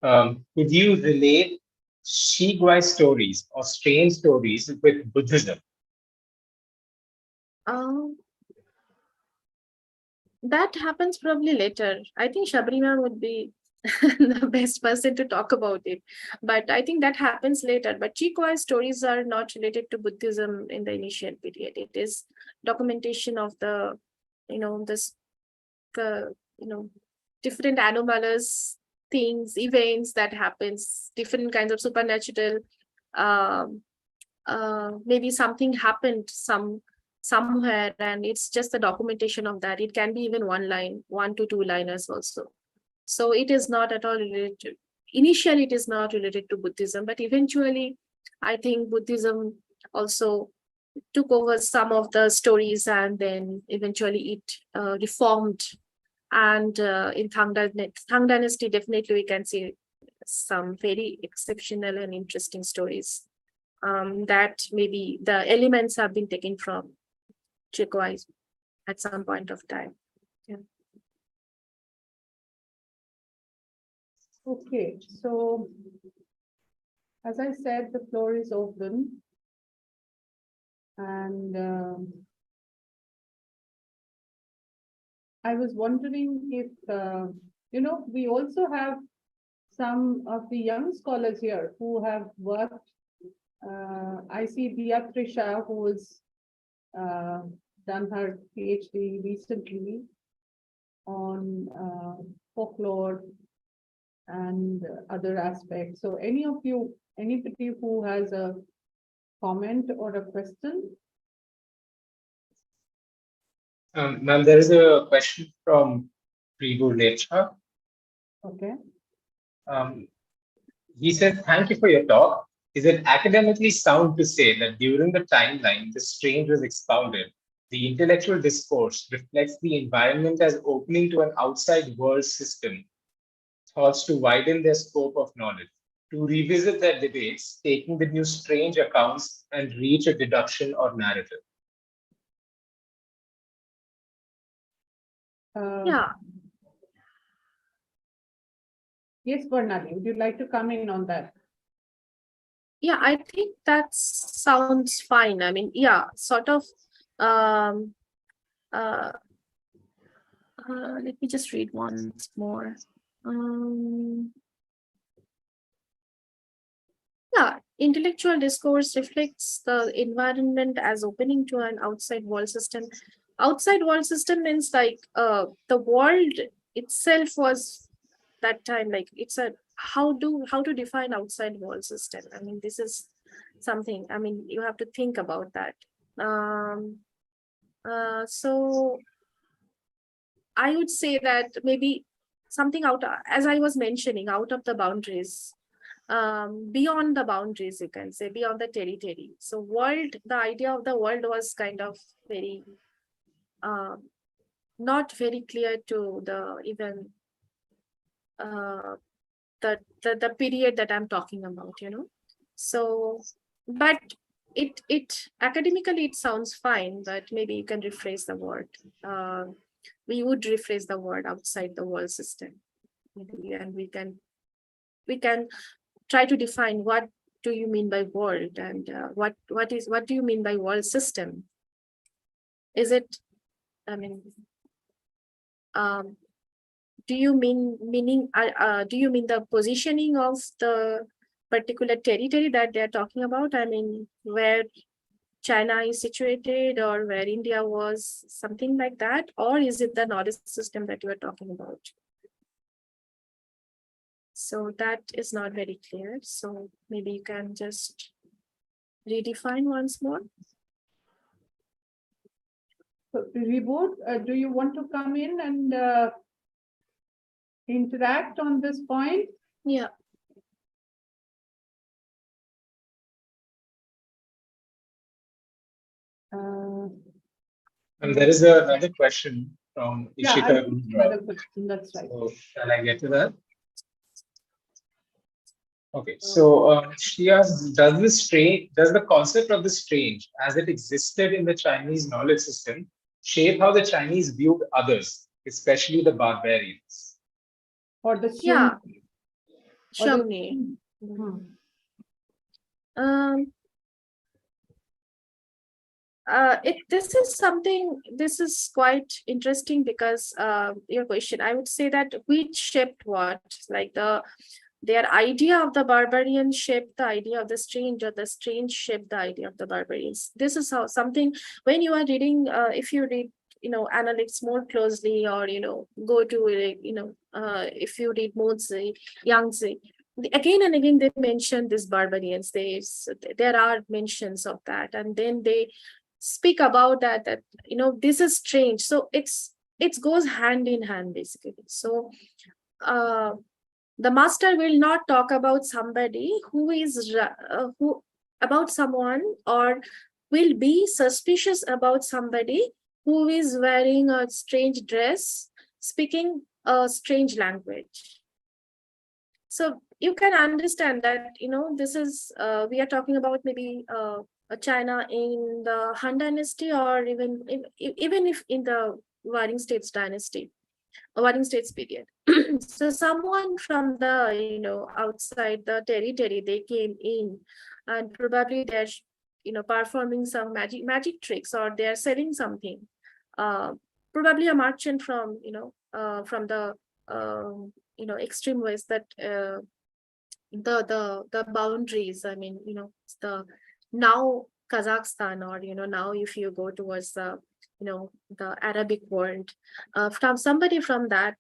could you relate Shigwai stories or strange stories with Buddhism? That happens probably later. I think Shabrina would be the best person to talk about it. But I think that happens later. But Chikwai stories are not related to Buddhism in the initial period. It is documentation of the, different anomalous things, events that happens, different kinds of supernatural. Maybe something happened somewhere, and it's just the documentation of that. It can be even 1 to 2 liners also. So it is not at all related to, initially it is not related to Buddhism, but eventually I think Buddhism also took over some of the stories, and then eventually it reformed. And in Tang Dynasty, definitely we can see some very exceptional and interesting stories that maybe the elements have been taken from Daoism at some point of time. Yeah. Okay, so as I said, the floor is open. And I was wondering if, we also have some of the young scholars here who have worked. I see Beatricia, who has done her PhD recently on folklore and other aspects. So anybody who has a comment or a question? Ma'am, there is a question from Pribhu Lecha. Okay. He said, thank you for your talk. Is it academically sound to say that during the timeline the strange was expounded, the intellectual discourse reflects the environment as opening to an outside world system, thoughts to widen their scope of knowledge, to revisit their debates, taking the new strange accounts and reach a deduction or narrative? Yeah. Yes, Varnali, would you like to come in on that? Yeah, I think that sounds fine. I mean, yeah, sort of. Let me just read once more. Yeah, intellectual discourse reflects the environment as opening to an outside world system. Outside world system means like the world itself was that time, like it's a how to define outside world system. I mean, this is something, I mean, you have to think about that. So I would say that maybe something out, as I was mentioning, out of the boundaries, beyond the boundaries, you can say, beyond the territory. So the idea of the world was kind of very not very clear to the even the period that I'm talking about, So, but it academically it sounds fine, but maybe you can rephrase the word. We would rephrase the word outside the world system, maybe, and we can try to define what do you mean by world, and what do you mean by world system? Is it, I mean, do you mean the positioning of the particular territory that they're talking about? I mean, where China is situated, or where India was, something like that? Or is it the knowledge system that you are talking about? So that is not very clear. So maybe you can just redefine once more. So, Reboot, do you want to come in and interact on this point? Yeah. And there is another question from Ishita. Another question, that's right. So shall I get to that? Okay, so she asks, does the concept of the strange as it existed in the Chinese knowledge system shape how the Chinese viewed others, especially the barbarians? Or the Yeah. Xiongni. This is quite interesting, because your question, I would say that which shaped what, like their idea of the barbarian shaped the idea of the strange, or the strange shaped the idea of the barbarians. This is how something, when you are reading, if you read, analytics more closely, or, go to, if you read Mozi, Yangtze, again and again, they mention these barbarians. There are mentions of that. And then they speak about that this is strange. So it goes hand in hand, basically. So the master will not talk about somebody who is about someone, or will be suspicious about somebody who is wearing a strange dress, speaking a strange language. So you can understand that, this is, we are talking about maybe China in the Han Dynasty, or even if in the Warring States dynasty, Warring States period. So someone from the, outside the territory, they came in, and probably they're, performing some magic tricks, or they're selling something. Probably a merchant from, from the, extreme west, that the boundaries. I mean, the now Kazakhstan, or now if you go towards the, the Arabic world, from somebody from that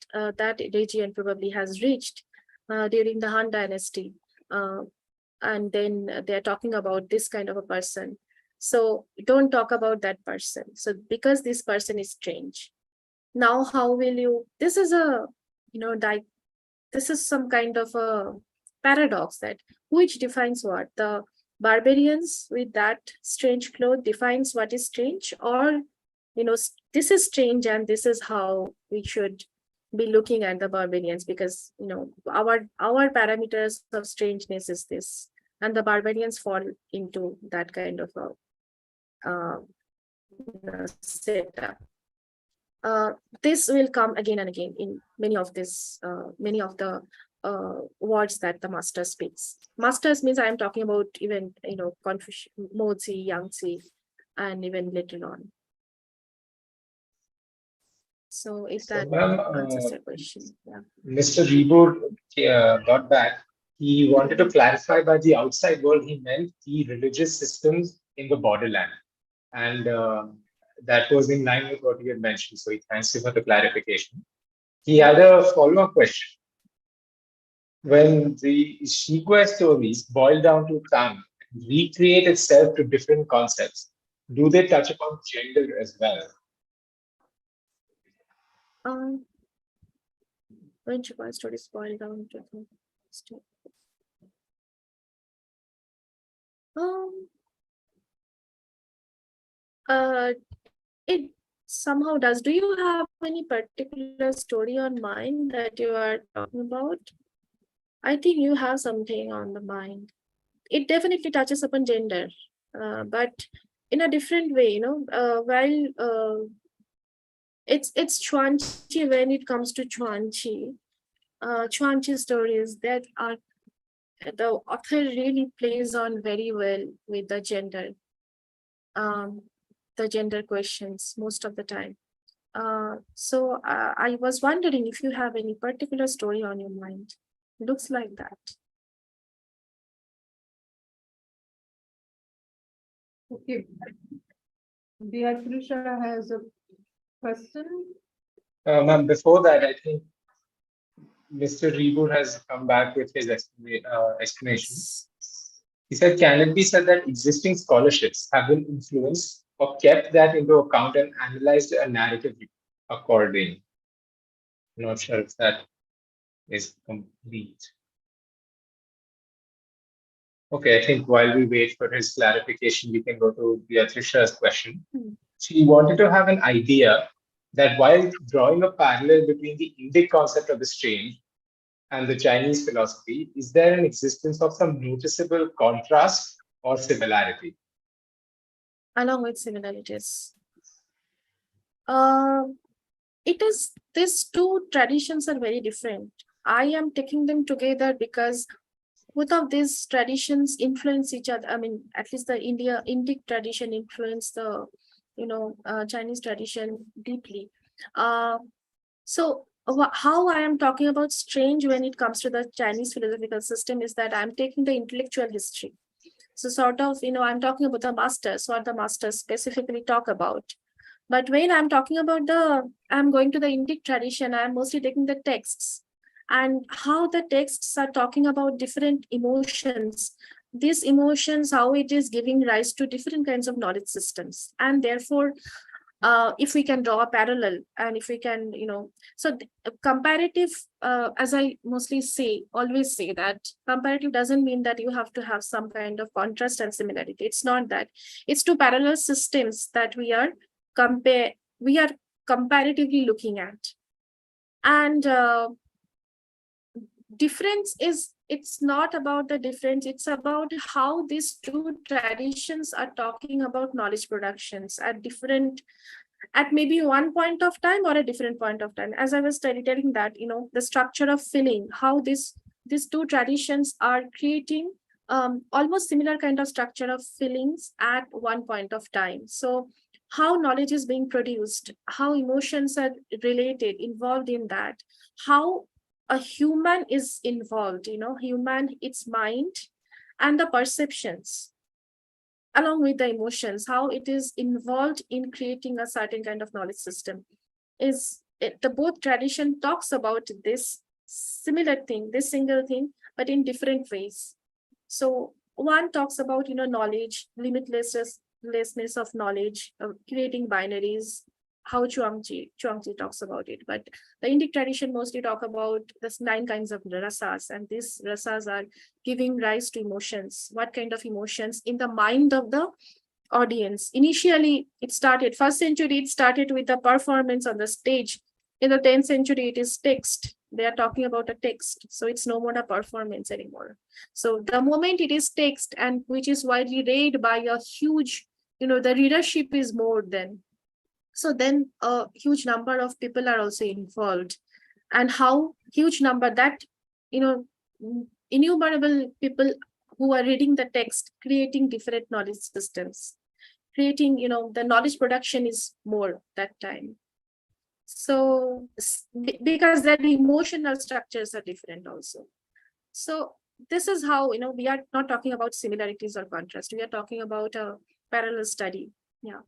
region probably has reached during the Han Dynasty, and then they're talking about this kind of a person. So don't talk about that person. So because this person is strange. Now, how will you? This is a, this is some kind of a paradox, that which defines what? The barbarians with that strange cloth defines what is strange, or this is strange and this is how we should be looking at the barbarians, because our parameters of strangeness is this, and the barbarians fall into that kind of a setup. This will come again and again in many of the words that the master speaks. Masters means I am talking about even Confucius, Mozi, Zhuangzi, and even later on. So if that answers your question, yeah. Mr. Reboot got back. He wanted to clarify by the outside world, he meant the religious systems in the borderland. And that was in line with what you had mentioned. So he thanks you for the clarification. He had a follow-up question. When the Shigwe stories boil down to tongue and recreate itself to different concepts, do they touch upon gender as well? When Shigwe stories boil down to it somehow does. Do you have any particular story on mind that you are talking about? I think you have something on the mind. It definitely touches upon gender, but in a different way, while it's Zhuangzi. When it comes to Zhuangzi, Zhuangzi stories that are, the author really plays on very well with the gender questions most of the time. So I was wondering if you have any particular story on your mind. Looks like that. Okay. Beatrice has a question. Ma'am, before that, I think Mr. Reboot has come back with his explanation. He said, can it be said that existing scholarships have been influenced or kept that into account and analyzed a narrative according? I'm not sure if that is complete. Okay, I think while we wait for his clarification, we can go to Beatrice's question. She wanted to have an idea that while drawing a parallel between the Indic concept of the strange and the Chinese philosophy, is there an existence of some noticeable contrast or similarity? Along with similarities. It is, these two traditions are very different. I am taking them together because both of these traditions influence each other. I mean, at least the Indic tradition influenced the, Chinese tradition deeply. So how I am talking about strange when it comes to the Chinese philosophical system is that I'm taking the intellectual history. So sort of, I'm talking about the masters, what the masters specifically talk about. But when I'm talking about I'm going to the Indic tradition, I'm mostly taking the texts and how the texts are talking about different emotions. These emotions, how it is giving rise to different kinds of knowledge systems. And therefore, if we can draw a parallel, and if we can, so comparative, as I mostly always say that comparative doesn't mean that you have to have some kind of contrast and similarity. It's not that. It's two parallel systems that we are comparatively looking at. And difference is, it's not about the difference, it's about how these two traditions are talking about knowledge productions at maybe one point of time or a different point of time. As I was telling that, the structure of feeling, how these two traditions are creating almost similar kind of structure of feelings at one point of time. So how knowledge is being produced, how emotions are related, involved in that, how a human is involved, human, its mind and the perceptions along with the emotions, how it is involved in creating a certain kind of knowledge system. The both tradition talks about this similar thing, this single thing, but in different ways. So one talks about, knowledge, limitlessness of knowledge, creating binaries, how Zhuangzi talks about it. But the Indic tradition mostly talk about this 9 kinds of rasas, and these rasas are giving rise to emotions. What kind of emotions in the mind of the audience? Initially, first century, it started with the performance on the stage. In the 10th century, it is text. They are talking about a text. So it's no more a performance anymore. So the moment it is text, and which is widely read by a huge, the readership is more than. So then a huge number of people are also involved. And how huge number that, innumerable people who are reading the text, creating different knowledge systems, creating, the knowledge production is more that time. So because their emotional structures are different also. So this is how, we are not talking about similarities or contrast. We are talking about a parallel study. Yeah.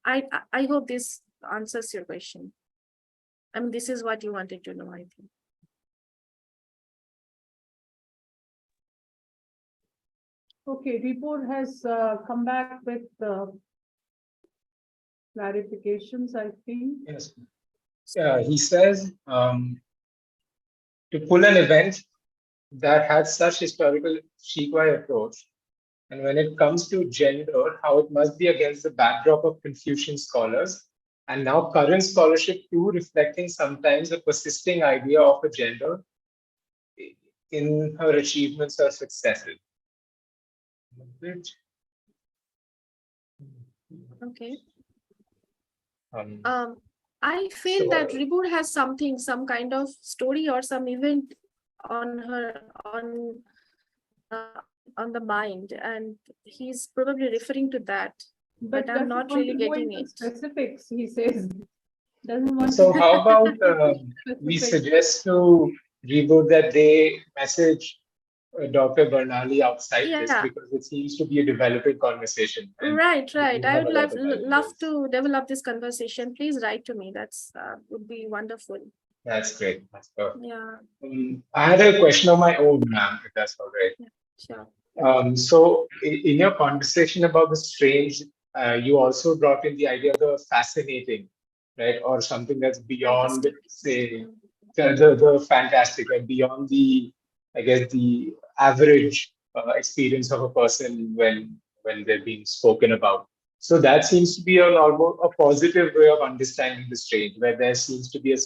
I hope this answers your question. I mean, this is what you wanted to know, I think. Okay, Vipur has come back with clarifications, I think. Yes. He says to pull an event that had such historical Shikwai approach, and when it comes to gender, how it must be against the backdrop of Confucian scholars, and now current scholarship too, reflecting sometimes a persisting idea of a gender in her achievements or successes. Okay. I feel that Ribur has some kind of story or some event on the mind, and he's probably referring to that. But I'm not really getting it. Specifics, he says. Doesn't want so to how about we suggest to Reboot that they message Dr. Bernali outside this, because it seems to be a developing conversation. Right. I would love to develop this conversation. Please write to me. That's would be wonderful. That's great. That's perfect. Yeah. I had a question of my own, ma'am, if that's all right. Yeah, sure. So in your conversation about the strange, you also brought in the idea of the fascinating, right? Or something that's beyond, Fantastic. say, the fantastic, right? Beyond the, I guess, the average experience of a person when they're being spoken about. So that seems to be an almost a positive way of understanding the strange, where there seems to be a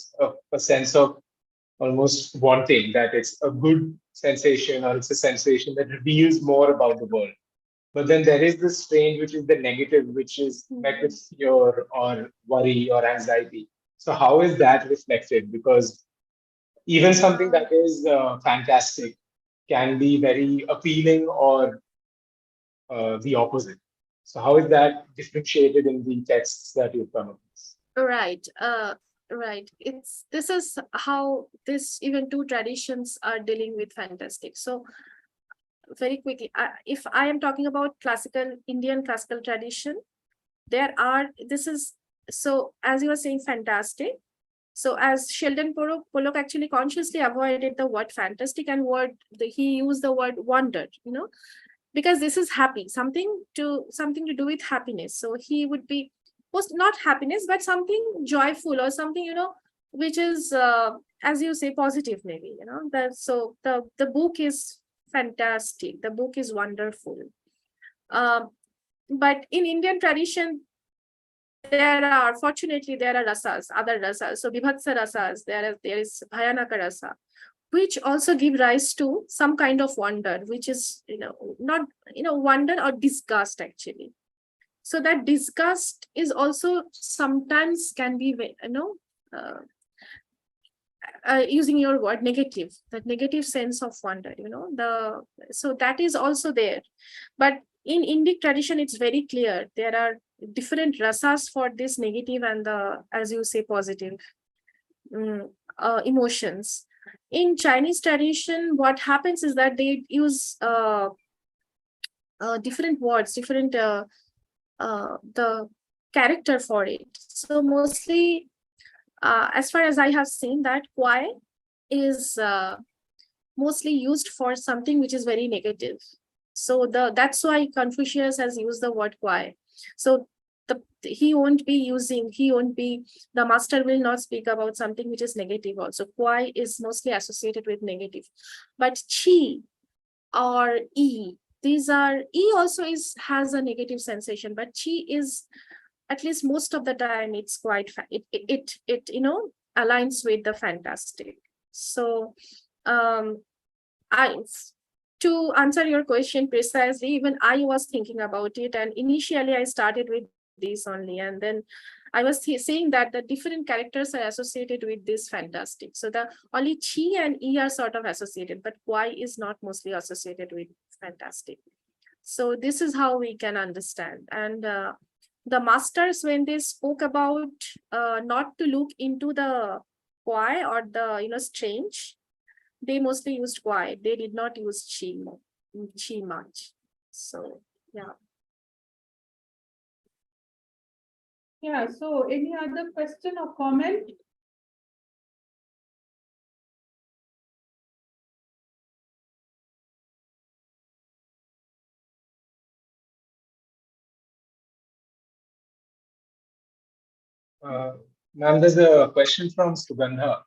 sense of almost wanting that it's a good sensation, or it's a sensation that reveals more about the world. But then there is this strange, which is the negative, which is met with fear or worry or anxiety. So how is that reflected? Because even something that is fantastic can be very appealing or the opposite. So how is that differentiated in the texts that you've come across? Right. Right. This is how even two traditions are dealing with fantastic. So very quickly, if I am talking about Indian classical tradition, so as you were saying, fantastic. So as Sheldon Pollock actually consciously avoided the word fantastic and he used the word wonder, because this is happy, something to do with happiness. So he would be not happiness, but something joyful or something, which is, as you say, positive, maybe, that. So the book is fantastic. The book is wonderful. But in Indian tradition, fortunately, there are rasas, other rasas. So vibhatsa rasas, there is bhayanaka rasa, which also give rise to some kind of wonder, which is, not, wonder or disgust, actually. So that disgust is also sometimes can be, using your word, negative, that negative sense of wonder, so that is also there. But in Indic tradition, it's very clear. There are different rasas for this negative and the, as you say, positive emotions. In Chinese tradition, what happens is that they use different words, different the character for it. So mostly, as far as I have seen, that kwai is mostly used for something which is very negative. So that's why Confucius has used the word kwai. So the master will not speak about something which is negative also. Kwai is mostly associated with negative. But chi or e, e also has a negative sensation, but chi is, at least most of the time, it's quite it aligns with the fantastic. So to answer your question precisely, even I was thinking about it, and initially I started with this only, and then I was saying that the different characters are associated with this fantastic. So the only chi and e are sort of associated, but y is not mostly associated with fantastic. So this is how we can understand. And the masters, when they spoke about not to look into the kwai or the strange, they mostly used kwai. They did not use chi much. So yeah. Yeah, so any other question or comment? Ma'am, there's a question from Sugandha.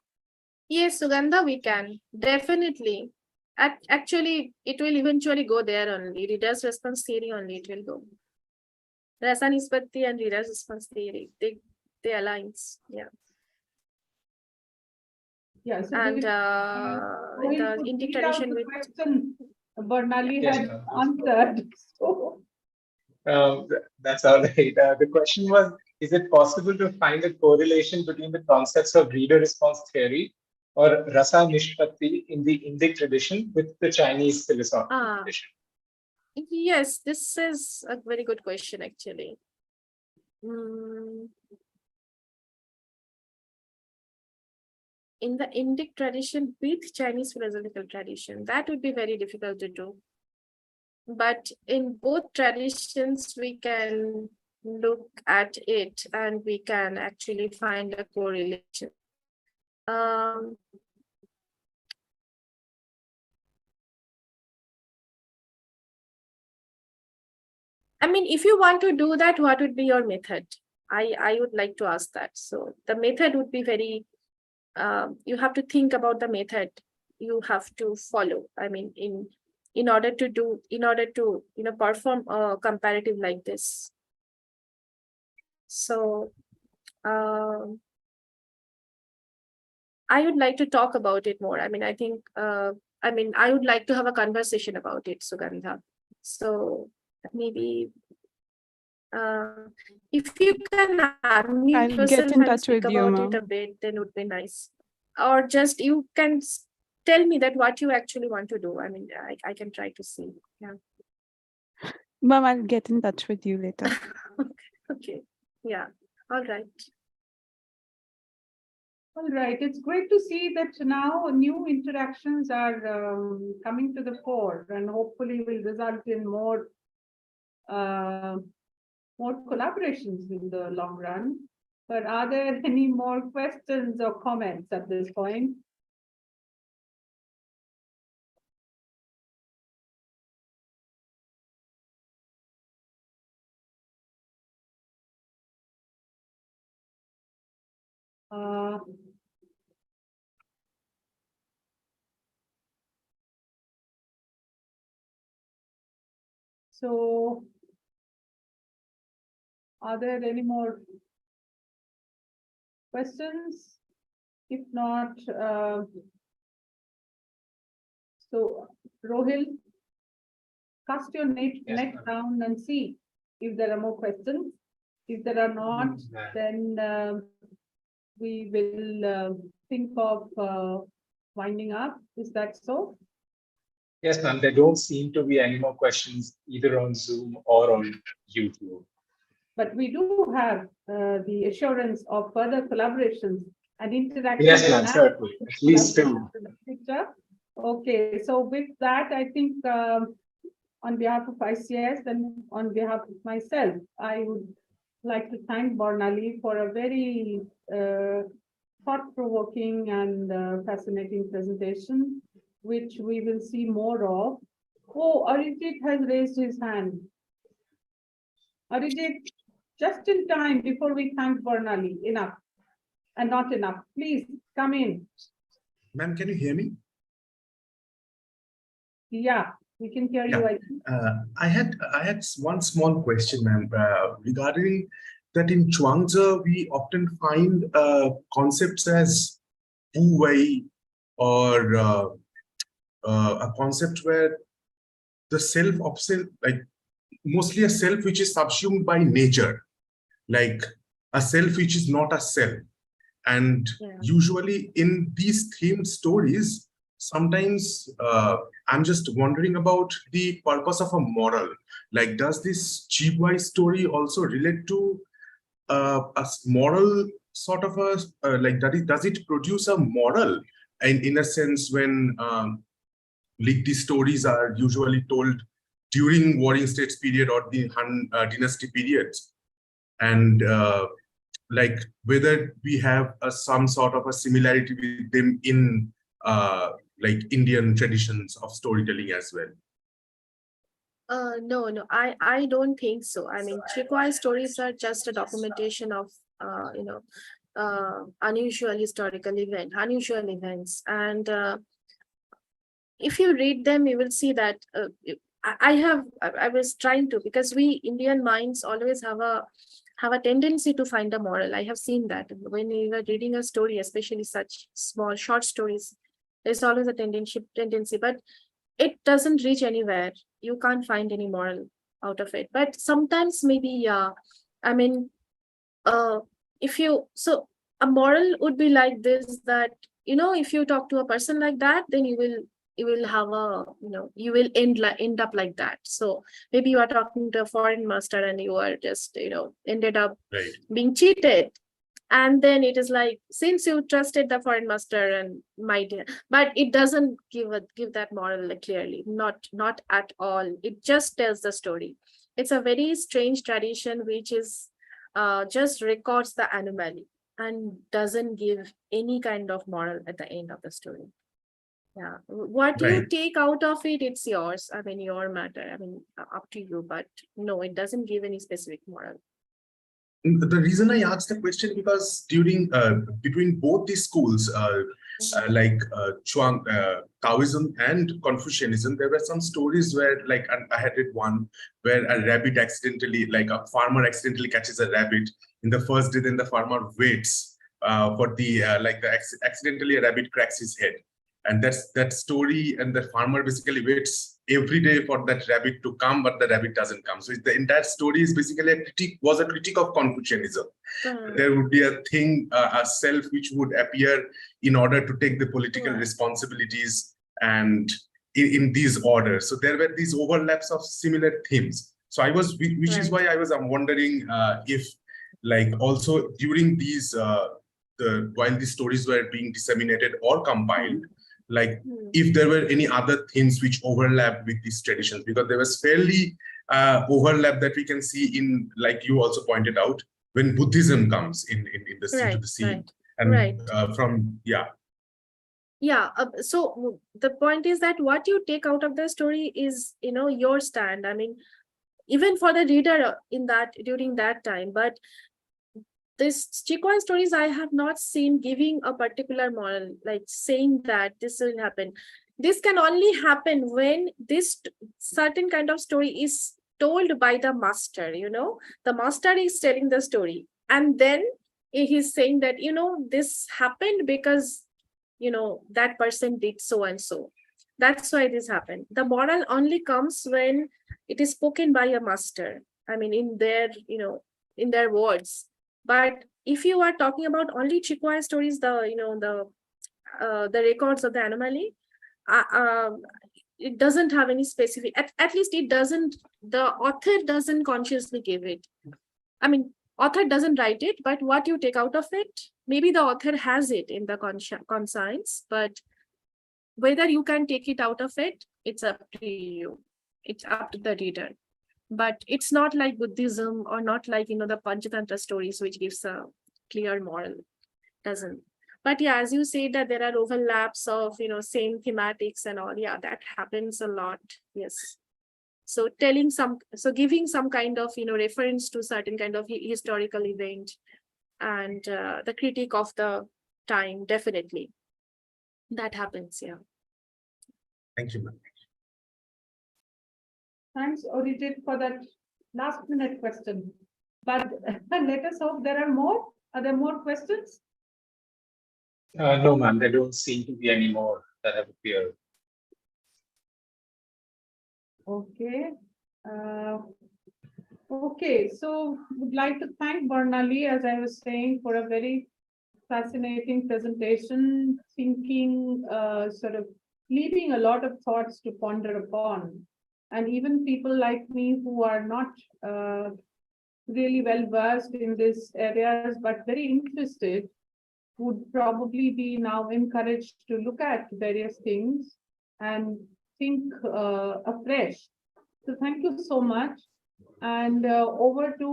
Yes, Sugandha, we can definitely. Actually, it will eventually go there only. Reader's response theory only it will go. Rasa Nispatti and reader's response theory, they aligns. Yeah. Yeah, so And the Indic tradition with question Bernali Yes, had ma'am. answered. So That's all right. The question was, is it possible to find a correlation between the concepts of reader response theory or rasa nishpatti in the Indic tradition with the Chinese philosophical tradition? Yes, this is a very good question, actually. In the Indic tradition with Chinese philosophical tradition, that would be very difficult to do. But in both traditions, we can look at it and we can actually find a correlation. I mean, if you want to do that, what would be your method? I would like to ask that. So the method would be very, you have to think about the method you have to follow. I mean, in order to perform a comparative like this. So I would like to talk about it more. I mean, I think, I would like to have a conversation about it, Sugandha. So maybe if you can unmute I'll get yourself in and touch speak with you, about it ma'am. a bit, then it would be nice. Or just you can tell me that what you actually want to do. I mean, I can try to see. Yeah. Ma'am, I'll get in touch with you later. Okay. Yeah. All right. all right, it's great to see that now new interactions are coming to the fore and hopefully will result in more collaborations in the long run. But are there any more questions or comments at this point? So, are there any more questions? If not, so Rohil, cast your net Yes, down and see if there are more questions. If there are not, then we will think of winding up. Is that so? Yes, ma'am. There don't seem to be any more questions either on Zoom or on YouTube. But we do have the assurance of further collaborations and interaction. Yes, ma'am, certainly. At least two. Okay, so with that, I think on behalf of ICS and on behalf of myself, I would like to thank Barnali for a very thought-provoking and fascinating presentation, which we will see more of. Oh, Arijit has raised his hand. Arijit, just in time before we thank Barnali, enough and not enough. Please come in. Ma'am, can you hear me? Yeah, we can hear you. I had one small question, ma'am, regarding that in Zhuangzi we often find concepts as wu wei or a concept where the self like mostly a self which is subsumed by nature, like a self which is not a self. And usually in these themed stories, sometimes I'm just wondering about the purpose of a moral. Like, does this Chibuai story also relate to a moral sort of a, like, does it produce a moral? And in a sense, when like these stories are usually told during Warring States period or the Han dynasty periods, and like whether we have some sort of a similarity with them in like Indian traditions of storytelling as well. No, I don't think so. I mean, Chikwai stories are just a documentation of, unusual historical unusual events. And if you read them, you will see that I was trying to, because we Indian minds always have a tendency to find a moral. I have seen that when we were reading a story, especially such small short stories, there's always a tendency, but it doesn't reach anywhere. You can't find any moral out of it. But sometimes maybe, yeah, I mean, so a moral would be like this, that, if you talk to a person like that, then you will have a, you will end up like that. So maybe you are talking to a foreign master and you are just, ended up being cheated. And then it is like, since you trusted the foreign master and but it doesn't give that moral clearly, not at all. It just tells the story. It's a very strange tradition, which is just records the anomaly and doesn't give any kind of moral at the end of the story. Yeah, what you take out of it, it's yours. I mean, your matter. I mean, up to you. But no, it doesn't give any specific moral. The reason I asked the question, because during between both these schools, like Daoism and Confucianism, there were some stories where, like, I had read one where a rabbit accidentally, like a farmer accidentally catches a rabbit in the first day, then the farmer waits for the accidentally a rabbit cracks his head. And that's that story, and the farmer basically waits every day for that rabbit to come, but the rabbit doesn't come. So the entire story is basically a critique of Confucianism. There would be a thing, a self which would appear in order to take the political responsibilities, and in these orders. So there were these overlaps of similar themes. So I was, which is why I was wondering if, like, also during these, while these stories were being disseminated or compiled, like if there were any other things which overlap with these traditions, because there was fairly overlap that we can see in, like you also pointed out, when Buddhism comes into the scene. And so the point is that what you take out of the story is, your stand. I mean, even for the reader in that, during that time, but this Chikwan stories, I have not seen giving a particular moral, like saying that this will happen. This can only happen when this certain kind of story is told by the master, the master is telling the story. And then he's saying that, this happened because, that person did so and so. That's why this happened. The moral only comes when it is spoken by a master. I mean, in their words. But if you are talking about only Chikwan stories, the records of the anomaly, it doesn't have any specific, at least it doesn't, the author doesn't consciously give it. I mean, author doesn't write it, but what you take out of it, maybe the author has it in the conscience, but whether you can take it out of it, it's up to you. It's up to the reader. But it's not like Buddhism or not like, the Panchatantra stories, which gives a clear moral. Doesn't. But yeah, as you say that there are overlaps of, same thematics and all. Yeah, that happens a lot. Yes. So giving some kind of, reference to certain kind of historical event and the critique of the time, definitely. That happens, yeah. Thank you, ma'am. Thanks, Orijit, for that last minute question. But let us hope there are more. Are there more questions? No, ma'am, there don't seem to be any more that have appeared. Okay. Okay, so would like to thank Barnali, as I was saying, for a very fascinating presentation, thinking, sort of leaving a lot of thoughts to ponder upon. And even people like me who are not really well versed in these areas, but very interested, would probably be now encouraged to look at various things and think afresh. So thank you so much. And over to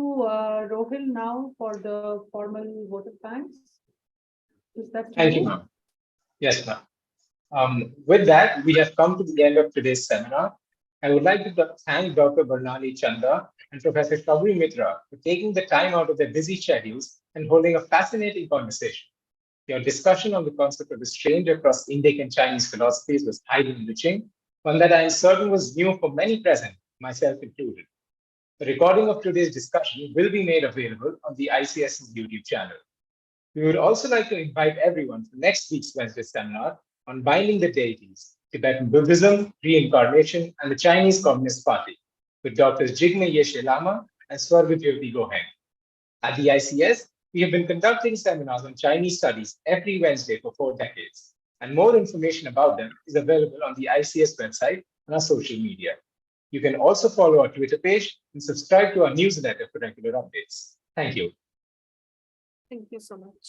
Rohil now for the formal vote of thanks. Is that Thank you, ma'am. Yes, ma'am. With that, we have come to the end of today's seminar. I would like to thank Dr. Barnali Chanda and Professor Shabri Mitra for taking the time out of their busy schedules and holding a fascinating conversation. Your discussion on the concept of exchange across Indic and Chinese philosophies was highly enriching, one that I am certain was new for many present, myself included. The recording of today's discussion will be made available on the ICS's YouTube channel. We would also like to invite everyone to next week's Wednesday seminar on Binding the Deities, Tibetan Buddhism, Reincarnation, and the Chinese Communist Party, with Drs. Jigme Yeshe Lama and Swarvijyoti Gohen. At the ICS, we have been conducting seminars on Chinese studies every Wednesday for 4 decades, and more information about them is available on the ICS website and our social media. You can also follow our Twitter page and subscribe to our newsletter for regular updates. Thank you. Thank you so much.